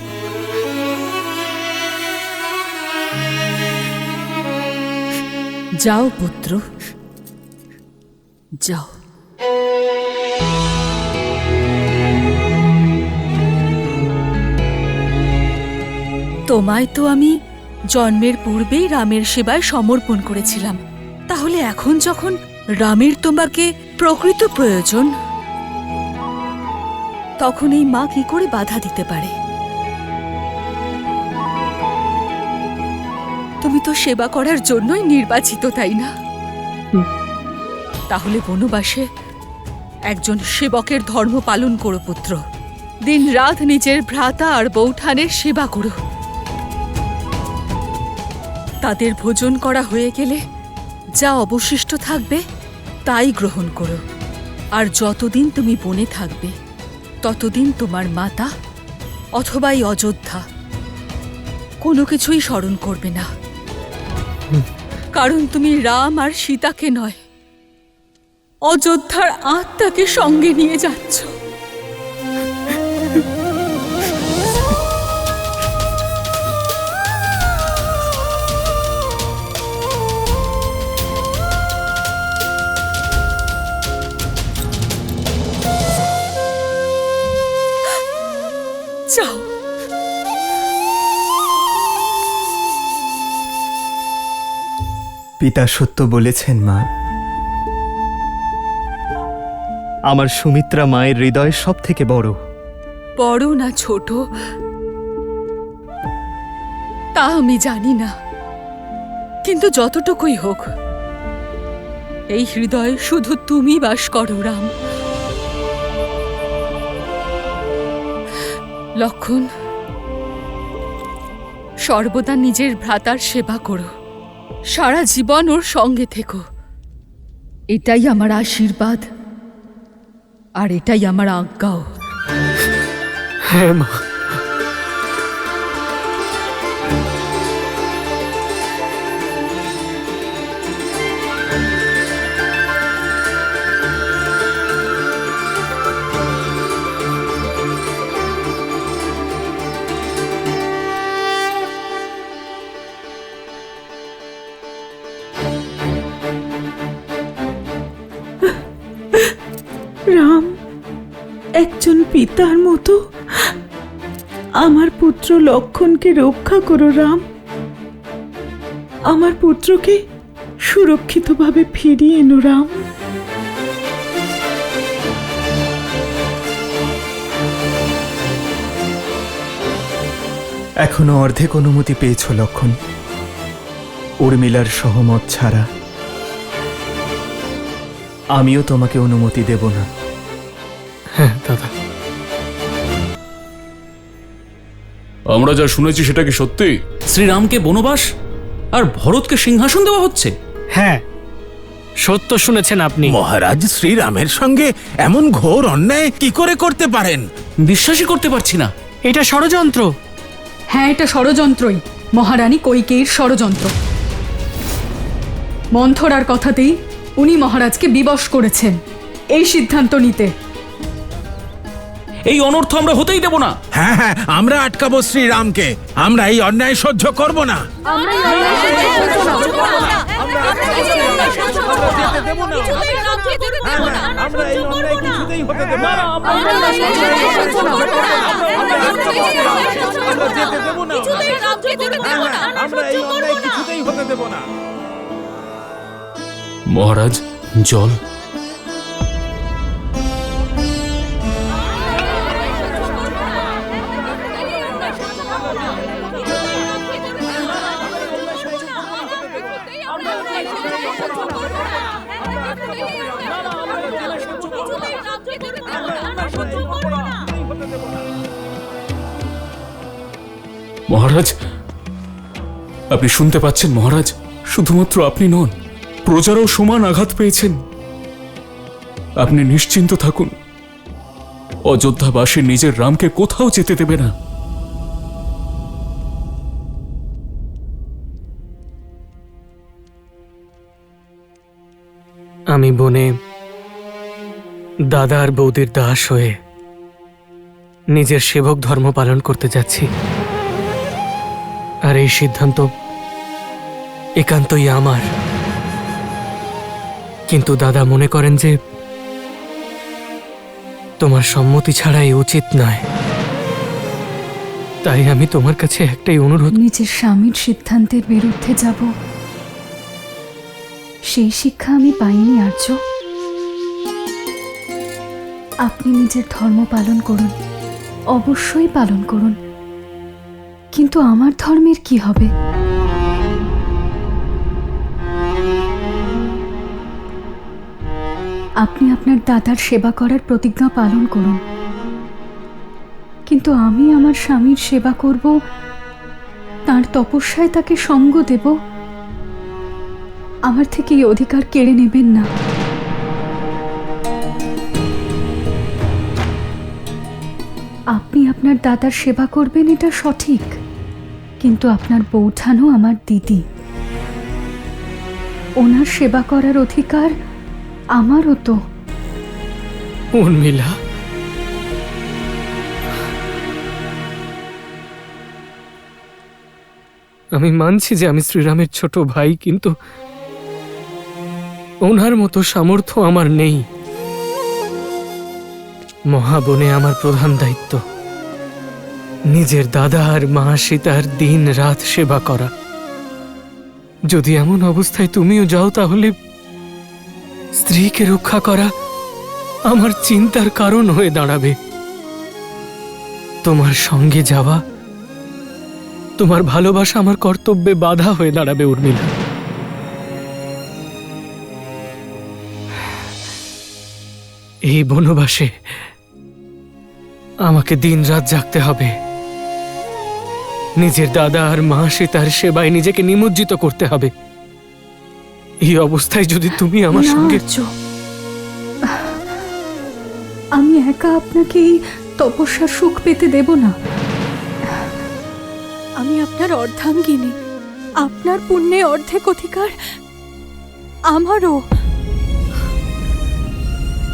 J: যাও পুত্র, যাও।
G: তোমায় তো আমি জন্মের পূর্বেই রামের সেবায় সমর্পণ করেছিলাম। তাহলে এখন যখন রামের তোমাকে প্রকৃত প্রয়োজন, তখন এই মা কি করে বাধা দিতে পারে? তুমি তো সেবা করার জন্যই নির্বাচিত, তাই না? তাহলে বনবাসে একজন সেবকের ধর্ম পালন করো পুত্র। দিন রাত নিজের ভ্রাতা আর বৌঠানের সেবা করো। তাদের ভোজন করা হয়ে গেলে যা অবশিষ্ট থাকবে তাই গ্রহণ করো। আর যতদিন তুমি বনে থাকবে ততদিন তোমার মাতা অথবা এই অযোধ্যা কোনো কিছুই স্মরণ করবে না, কারণ তুমি রাম আর সীতাকে নয়, অযোধ্যার আত্মাকে সঙ্গে নিয়ে যাচ্ছ। যাও।
B: পিতা সত্য বলেছেন মা। আমার সুমিত্রা মায়ের হৃদয় সব থেকে বড়।
G: বড় না ছোট তা আমি জানি না, কিন্তু যতটুকুই হোক এই হৃদয়ে শুধু তুমি বাস করো রাম। লক্ষণ, সর্বদা নিজের ভ্রাতার সেবা করো, সারা জীবন ওর সঙ্গে থেকো। এটাই আমার আশীর্বাদ আর এটাই আমার আজ্ঞাও।
H: হ্যাঁ মা।
A: রাম, একজন পিতার মতো আমার পুত্র লক্ষণকে রক্ষা করো রাম। আমার পুত্রকে সুরক্ষিতভাবে ফিরিয়ে এনো রাম।
B: এখনো অর্ধেক অনুমতি পেয়েছ লক্ষণ। উর্মিলার সহমত ছাড়া আমিও তোমাকে অনুমতি দেব না।
H: হ্যাঁ দাদা।
C: আমরা যা শুনেছি সেটা কি সত্যি?
K: শ্রীরামকে বনবাস আর ভরতকে সিংহাসন দেওয়া হচ্ছে?
H: হ্যাঁ, সত্য শুনেছেন আপনি।
D: মহারাজ শ্রীরামের সঙ্গে এমন ঘোর অন্যায় কি করে করতে পারেন?
K: বিশ্বাসই করতে পারছি না।
H: এটা ষড়যন্ত্র।
J: হ্যাঁ, এটা ষড়যন্ত্রই, মহারানী কৈকেয়ীর ষড়যন্ত্র। মন্থরার কথাতেই উনি মহারাজকে বিবশ করেছেন এই সিদ্ধান্ত নিতে।
K: এই অনর্থ আমরা হতেই দেব না।
D: হ্যাঁ হ্যাঁ, আমরা আটকাবো শ্রীরামকে। আমরা এই অন্যায় সহ্য করব না।
C: মহারাজ, জল। মহারাজ, আপনি শুনতে পাচ্ছেন মহারাজ? শুধুমাত্র আপনি নন, প্রজারাও সমান আঘাত পেয়েছেন। আপনি নিশ্চিন্ত থাকুন, অযোধ্যাবাসী নিজের রামকে কোথাও যেতে দেবে না।
H: আমি বনে দাদা আর বৌদির দাস হয়ে নিজের সেবক ধর্ম পালন করতে যাচ্ছি। আর এই সিদ্ধান্ত একান্তই আমার। কিন্তু দাদা মনে করেন যে তোমার সম্মতি ছাড়াই উচিত নয়। তাই আমি তোমার কাছে একটাই অনুরোধ।
E: নিজের স্বামীর সিদ্ধান্তের বিরুদ্ধে যাব, সেই শিক্ষা আমি পাইনি আর্য। আপনি নিজের ধর্ম পালন করুন, অবশ্যই পালন করুন, কিন্তু আমার ধর্মের কি হবে? আপনি আপনার দাদার সেবা করার প্রতিজ্ঞা পালন করুন, কিন্তু আমি আমার স্বামীর সেবা করব, তার তপস্যায় তাকে সঙ্গ দেব। আমার থেকে এই অধিকার কেড়ে নেবেন না। আপনি আপনার দাদার সেবা করবেন, এটা সঠিক, কিন্তু আপনার বৌঠানও আমার দিদি। ওনার সেবা করার অধিকার আমারও তো।
H: উর্মিলা, আমি মানছি যে আমি শ্রীরামের ছোট ভাই, কিন্তু ওনার মতো সামর্থ্য আমার নেই। মহাবনে আমার প্রধান দায়িত্ব নিজের দাদা আর মা সীতার দিন রাত সেবা করা। যদি এমন অবস্থায় তুমিও যাও, তাহলে স্ত্রীকে রক্ষা করা আমার চিন্তার কারণ হয়ে দাঁড়াবে। তোমার সঙ্গে যাওয়া, তোমার ভালোবাসা আমার কর্তব্যে বাধা হয়ে দাঁড়াবে উর্মিলা। এই বনবাসে আমাকে দিনরাত জাগতে হবে। নিজের দাদা আর মা সীতার সেবায় নিজেকে নিমজ্জিত করতে হবে। এই অবস্থায় যদি তুমি আমার
E: না,
H: সঙ্গে
E: আর্য, আমি একা আপনাকে এই তপস্যার সুখ পেতে দেব না। আমি আপনার অর্ধাঙ্গিনী, আপনার পুণ্যে অর্ধেক অধিকার আমারও।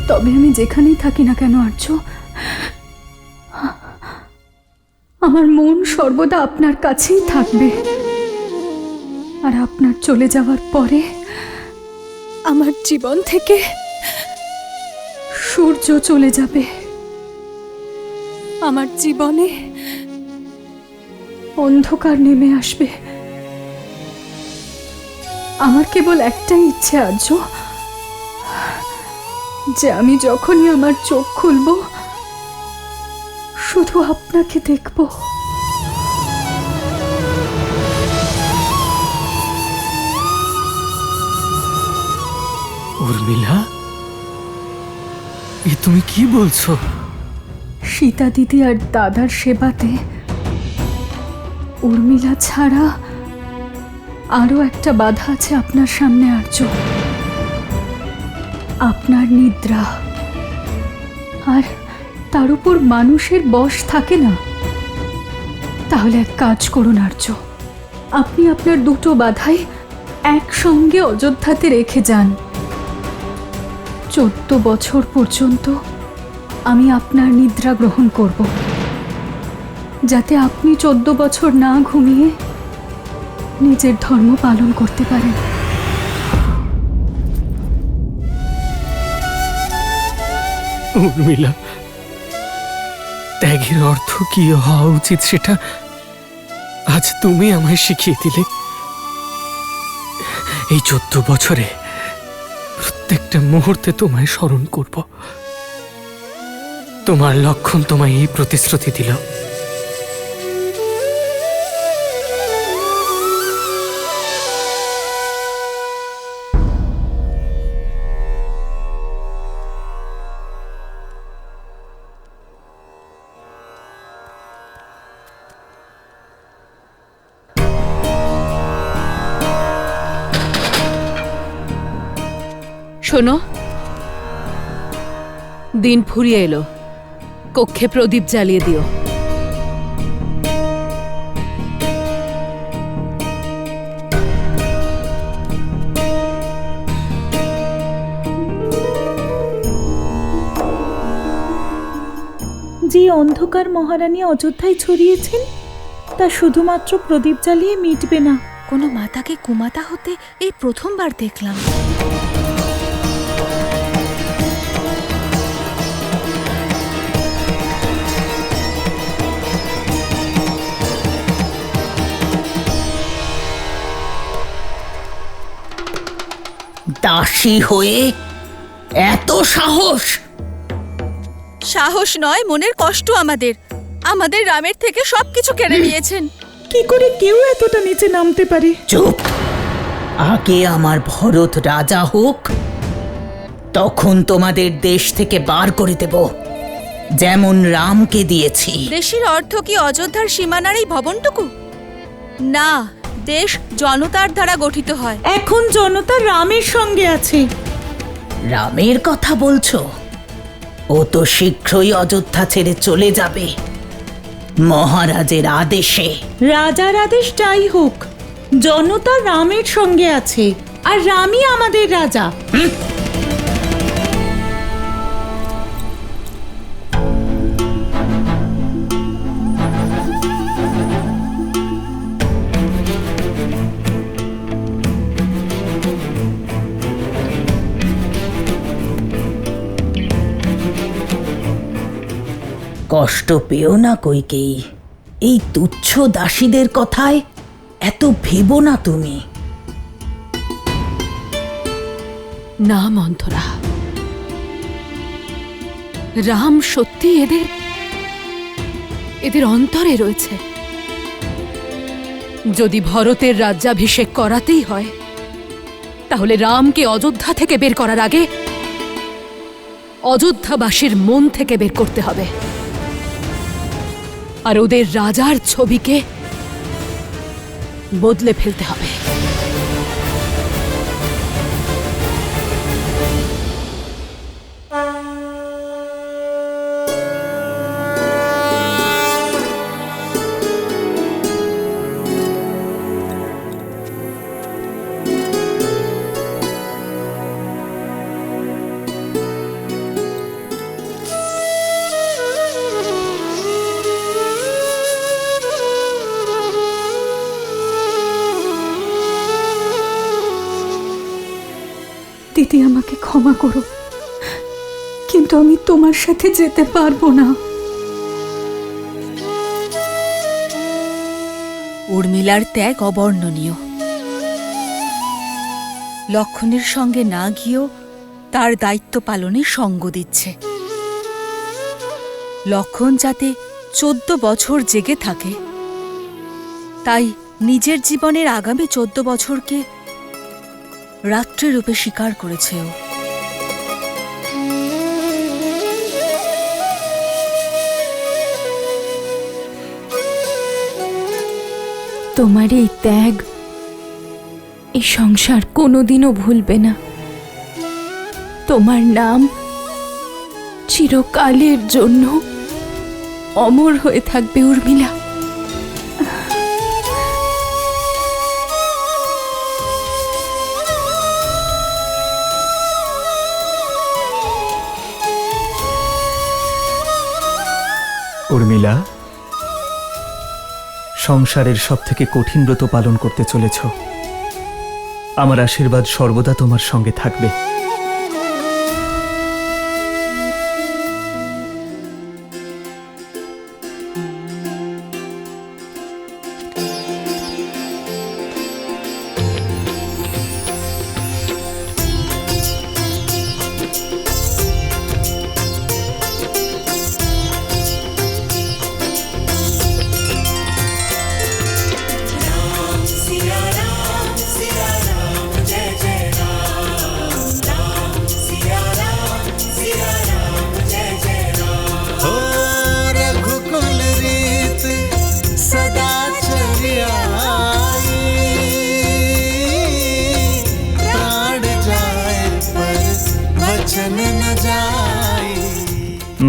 E: তবে আমি যেখানেই থাকি না কেন আর্য, আমার মন সর্বদা আপনার কাছেই থাকবে। আর আপনার চলে যাওয়ার পরে আমার জীবন থেকে সূর্য চলে যাবে। আমার জীবনে অন্ধকার নেমে আসবে। আমার কেবল একটাই ইচ্ছে আর্য, যে আমি যখনই আমার চোখ খুলব শুধু আপনাকে দেখব।
H: উর্মিলা, এ তুমি কি বলছো?
E: সীতা দিদি আর দাদার সেবাতে উর্মিলা ছাড়া আরো একটা বাধা আছে আপনার সামনে আর্য, আপনার নিদ্রা। আর তার উপর মানুষের বশ থাকে না। তাহলে এক কাজ করুন আর্য, আপনি আপনার দুটো বাধাই একসঙ্গে অযোধ্যাতে রেখে যান। 14 বছর পর্যন্ত আমি আপনার নিদ্রা গ্রহণ করব, যাতে আপনি 14 বছর না ঘুমিয়ে নিজের ধর্ম পালন করতে পারেন।
H: উর্মিলা, ত্যাগের অর্থ কি হওয়া উচিত সেটা আজ তুমি আমায় শিখিয়ে দিলে। এই 14 বছরে প্রত্যেকটা মুহূর্তে তোমায় স্মরণ করব। তোমার লক্ষণ তোমায় এই প্রতিশ্রুতি দিল।
J: শোনো, দিন ফুরিয়ে এলো, কক্ষে প্রদীপ জ্বালিয়ে দিও।
A: যে অন্ধকার মহারানী অযোধ্যায় ছড়িয়েছেন তা শুধুমাত্র প্রদীপ জ্বালিয়ে মিটবে না।
G: কোনো মাতাকে কুমাতা হতে এই প্রথমবার দেখলাম।
A: দাসী হয়ে এত সাহস!
G: সাহস নয়, মনের কষ্ট আমাদের। আমাদের রামের থেকে সবকিছু কেড়ে নিয়েছেন।
A: কি করে কেউ এতটা নিচে নামতে পারে? চুপ! আগে আমার ভরত রাজা হোক, তখন তোমাদের দেশ থেকে বার করে দেব, যেমন রামকে দিয়েছি।
G: দেশের অর্থ কি অযোধ্যার সীমানার এই ভবনটুকু? না, দেশ জনতার দ্বারা গঠিত হয়।
A: এখন জনতা রামের সঙ্গে আছে। রামের কথা বলছো? ও তো শীঘ্রই অযোধ্যা ছেড়ে চলে যাবে মহারাজের আদেশে। রাজার আদেশ যাই হোক, জনতা রামের সঙ্গে আছে, আর রামই আমাদের রাজা। কষ্ট পেও না কইকেয়ী, এই তুচ্ছ দাসীদের কথায় এত ভেবো না তুমি।
J: না মন্থরা, রাম সত্যি এদের অন্তরে রয়েছে। যদি ভরতের রাজ্যাভিষেক করাতেই হয়, তাহলে রামকে অযোধ্যা থেকে বের করার আগে অযোধ্যাবাসীর মন থেকে বের করতে হবে, আর ওদের রাজার ছবিকে বদলে ফেলতে হবে।
E: ক্ষমা করো, কিন্তু আমি তোমার সাথে যেতে পারবো না।
G: উর্মিলার ত্যাগ অবর্ণনীয়। লক্ষণের সঙ্গে না গিয়েও তার দায়িত্ব পালনে সঙ্গ দিচ্ছে। লক্ষণ যাতে 14 বছর জেগে থাকে, তাই নিজের জীবনের আগামী 14 বছরকে রাত্রি রূপে স্বীকার করেছে ও।
E: তোমার এই ত্যাগ এই সংসার কোনোদিনও ভুলবে না। তোমার নাম চিরকালের জন্য অমর হয়ে থাকবে উর্মিলা।
B: উর্মিলা, সংসারের সব থেকে কঠিন ব্রত পালন করতে চলেছ। আমার আশীর্বাদ সর্বদা তোমার সঙ্গে থাকবে।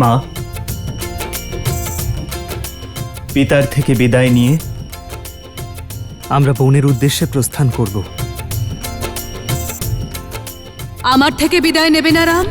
B: মা, পিতার থেকে বিদায় নিয়ে আমরা বোনের উদ্দেশ্যে প্রস্থান করব।
J: আমার থেকে বিদায় নেবে না রাম?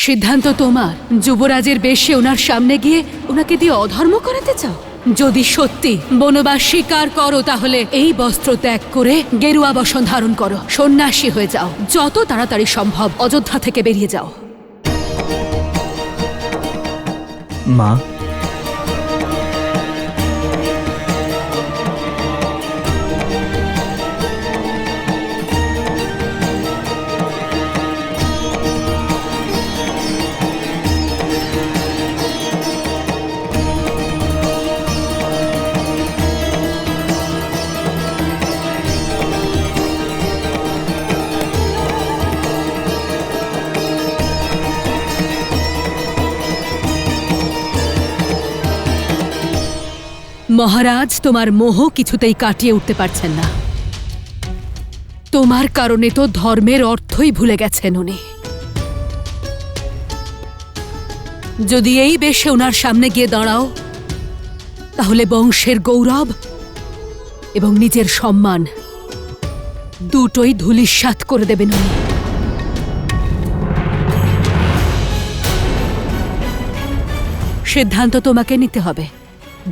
J: সিদ্ধান্ত তোমার। যুবরাজের বেশে ওনার সামনে গিয়ে ওনাকে দিয়ে অধর্ম করাতে চাও? যদি সত্যি বনবাস স্বীকার করো, তাহলে এই বস্ত্র ত্যাগ করে গেরুয়া বসন ধারণ করো, সন্ন্যাসী হয়ে যাও। যত তাড়াতাড়ি সম্ভব অযোধ্যা থেকে বেরিয়ে যাও।
B: মা,
J: মহারাজ, তোমার মোহ কিছুতেই কাটিয়ে উঠতে পারছেন না। তোমার কারণে তো ধর্মের অর্থই ভুলে গেছেন উনি। যদি এই বেশে ওনার সামনে গিয়ে দাঁড়াও, তাহলে বংশের গৌরব এবং নিজের সম্মান দুটোই ধূলিসাৎ করে দেবেন উনি। সিদ্ধান্ত তোমাকে নিতে হবে।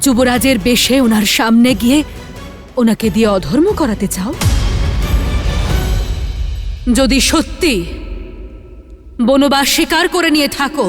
J: যুবরাজের বেশে ওনার সামনে গিয়ে ওনাকে দিয়ে অধর্ম করাতে চাও? যদি সত্যি বনবাস স্বীকার করে নিয়ে থাকো,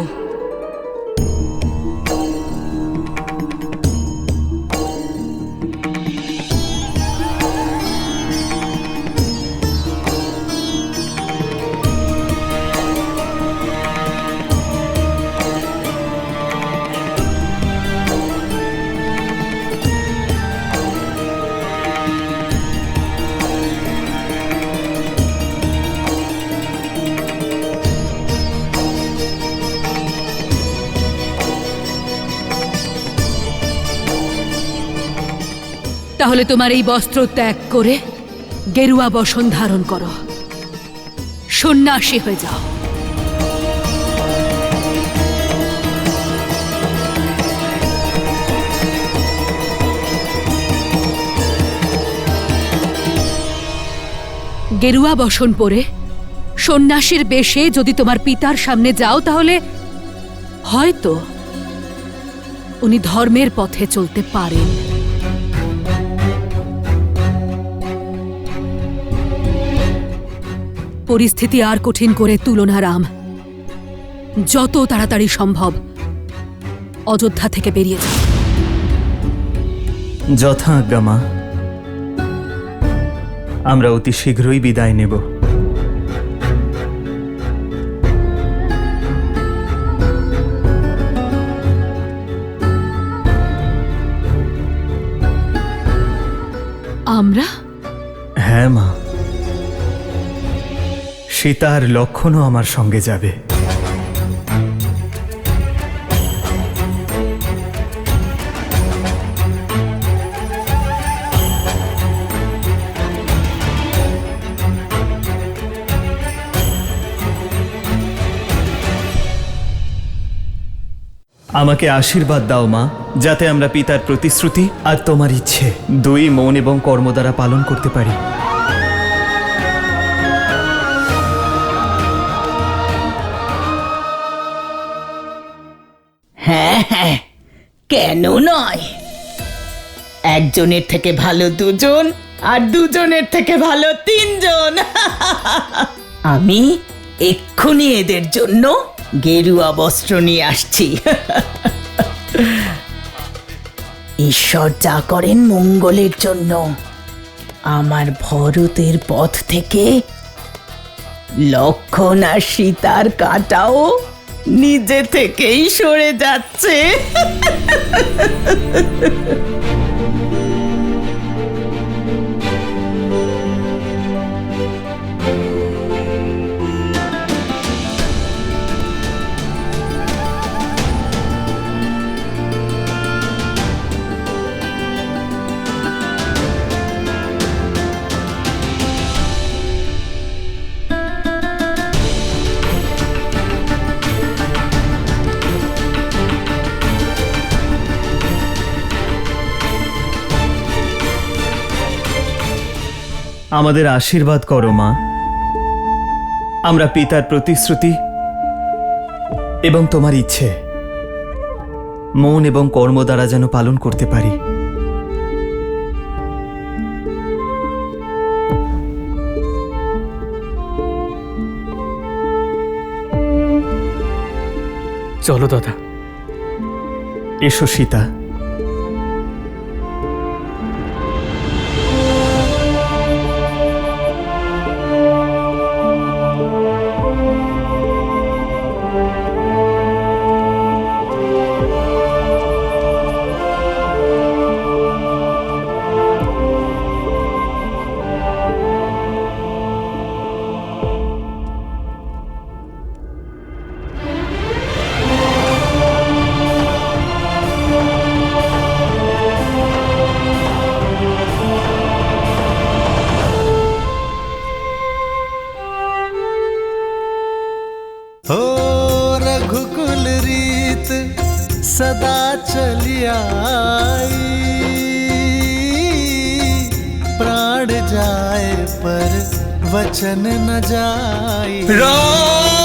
J: তাহলে তোমার এই বস্ত্র ত্যাগ করে গেরুয়া বসন ধারণ করো, সন্ন্যাসী হয়ে যাও। গেরুয়া বসন পরে সন্ন্যাসীর বেশে যদি তোমার পিতার সামনে যাও, তাহলে হয়তো উনি ধর্মের পথে চলতে পারেন। পরিস্থিতি আর কঠিন করে তুলো না রাম। যত তাড়াতাড়ি সম্ভব অযোধ্যা থেকে বেরিয়ে যাও।
B: যথা আজ্ঞা মা, আমরা অতি শীঘ্রই বিদায় নেব।
J: আমরা?
B: হ্যাঁ মা, সীতা আর লক্ষণও আমার সঙ্গে যাবে। আমাকে আশীর্বাদ দাও মা, যাতে আমরা পিতার প্রতিশ্রুতি আর তোমার ইচ্ছে দুই মন এবং কর্ম দ্বারা পালন করতে পারি।
A: হ্যাঁ হ্যাঁ, কেন নয়? একজনের থেকে ভালো দুজন, আর দুজনের থেকে ভালো তিনজন। আমি এক্ষুনি এদের জন্য গেরুয়া বস্ত্র নিয়ে আসছি। ঈশ্বর যা করেন মঙ্গলের জন্য। আমার ভরতের পথ থেকে লক্ষণ আর সীতার কাঁটাও নিজে থেকেই সরে যাচ্ছে।
B: আমাদের আশীর্বাদ করো মা, আমরা পিতার প্রতিশ্রুতি এবং তোমার ইচ্ছে মন এবং কর্ম দ্বারা যেন পালন করতে পারি।
H: চলো দাদা।
B: এসো সীতা।
I: हो रघुकुल रीत सदा चली आई, प्राण जाए पर वचन न जाए।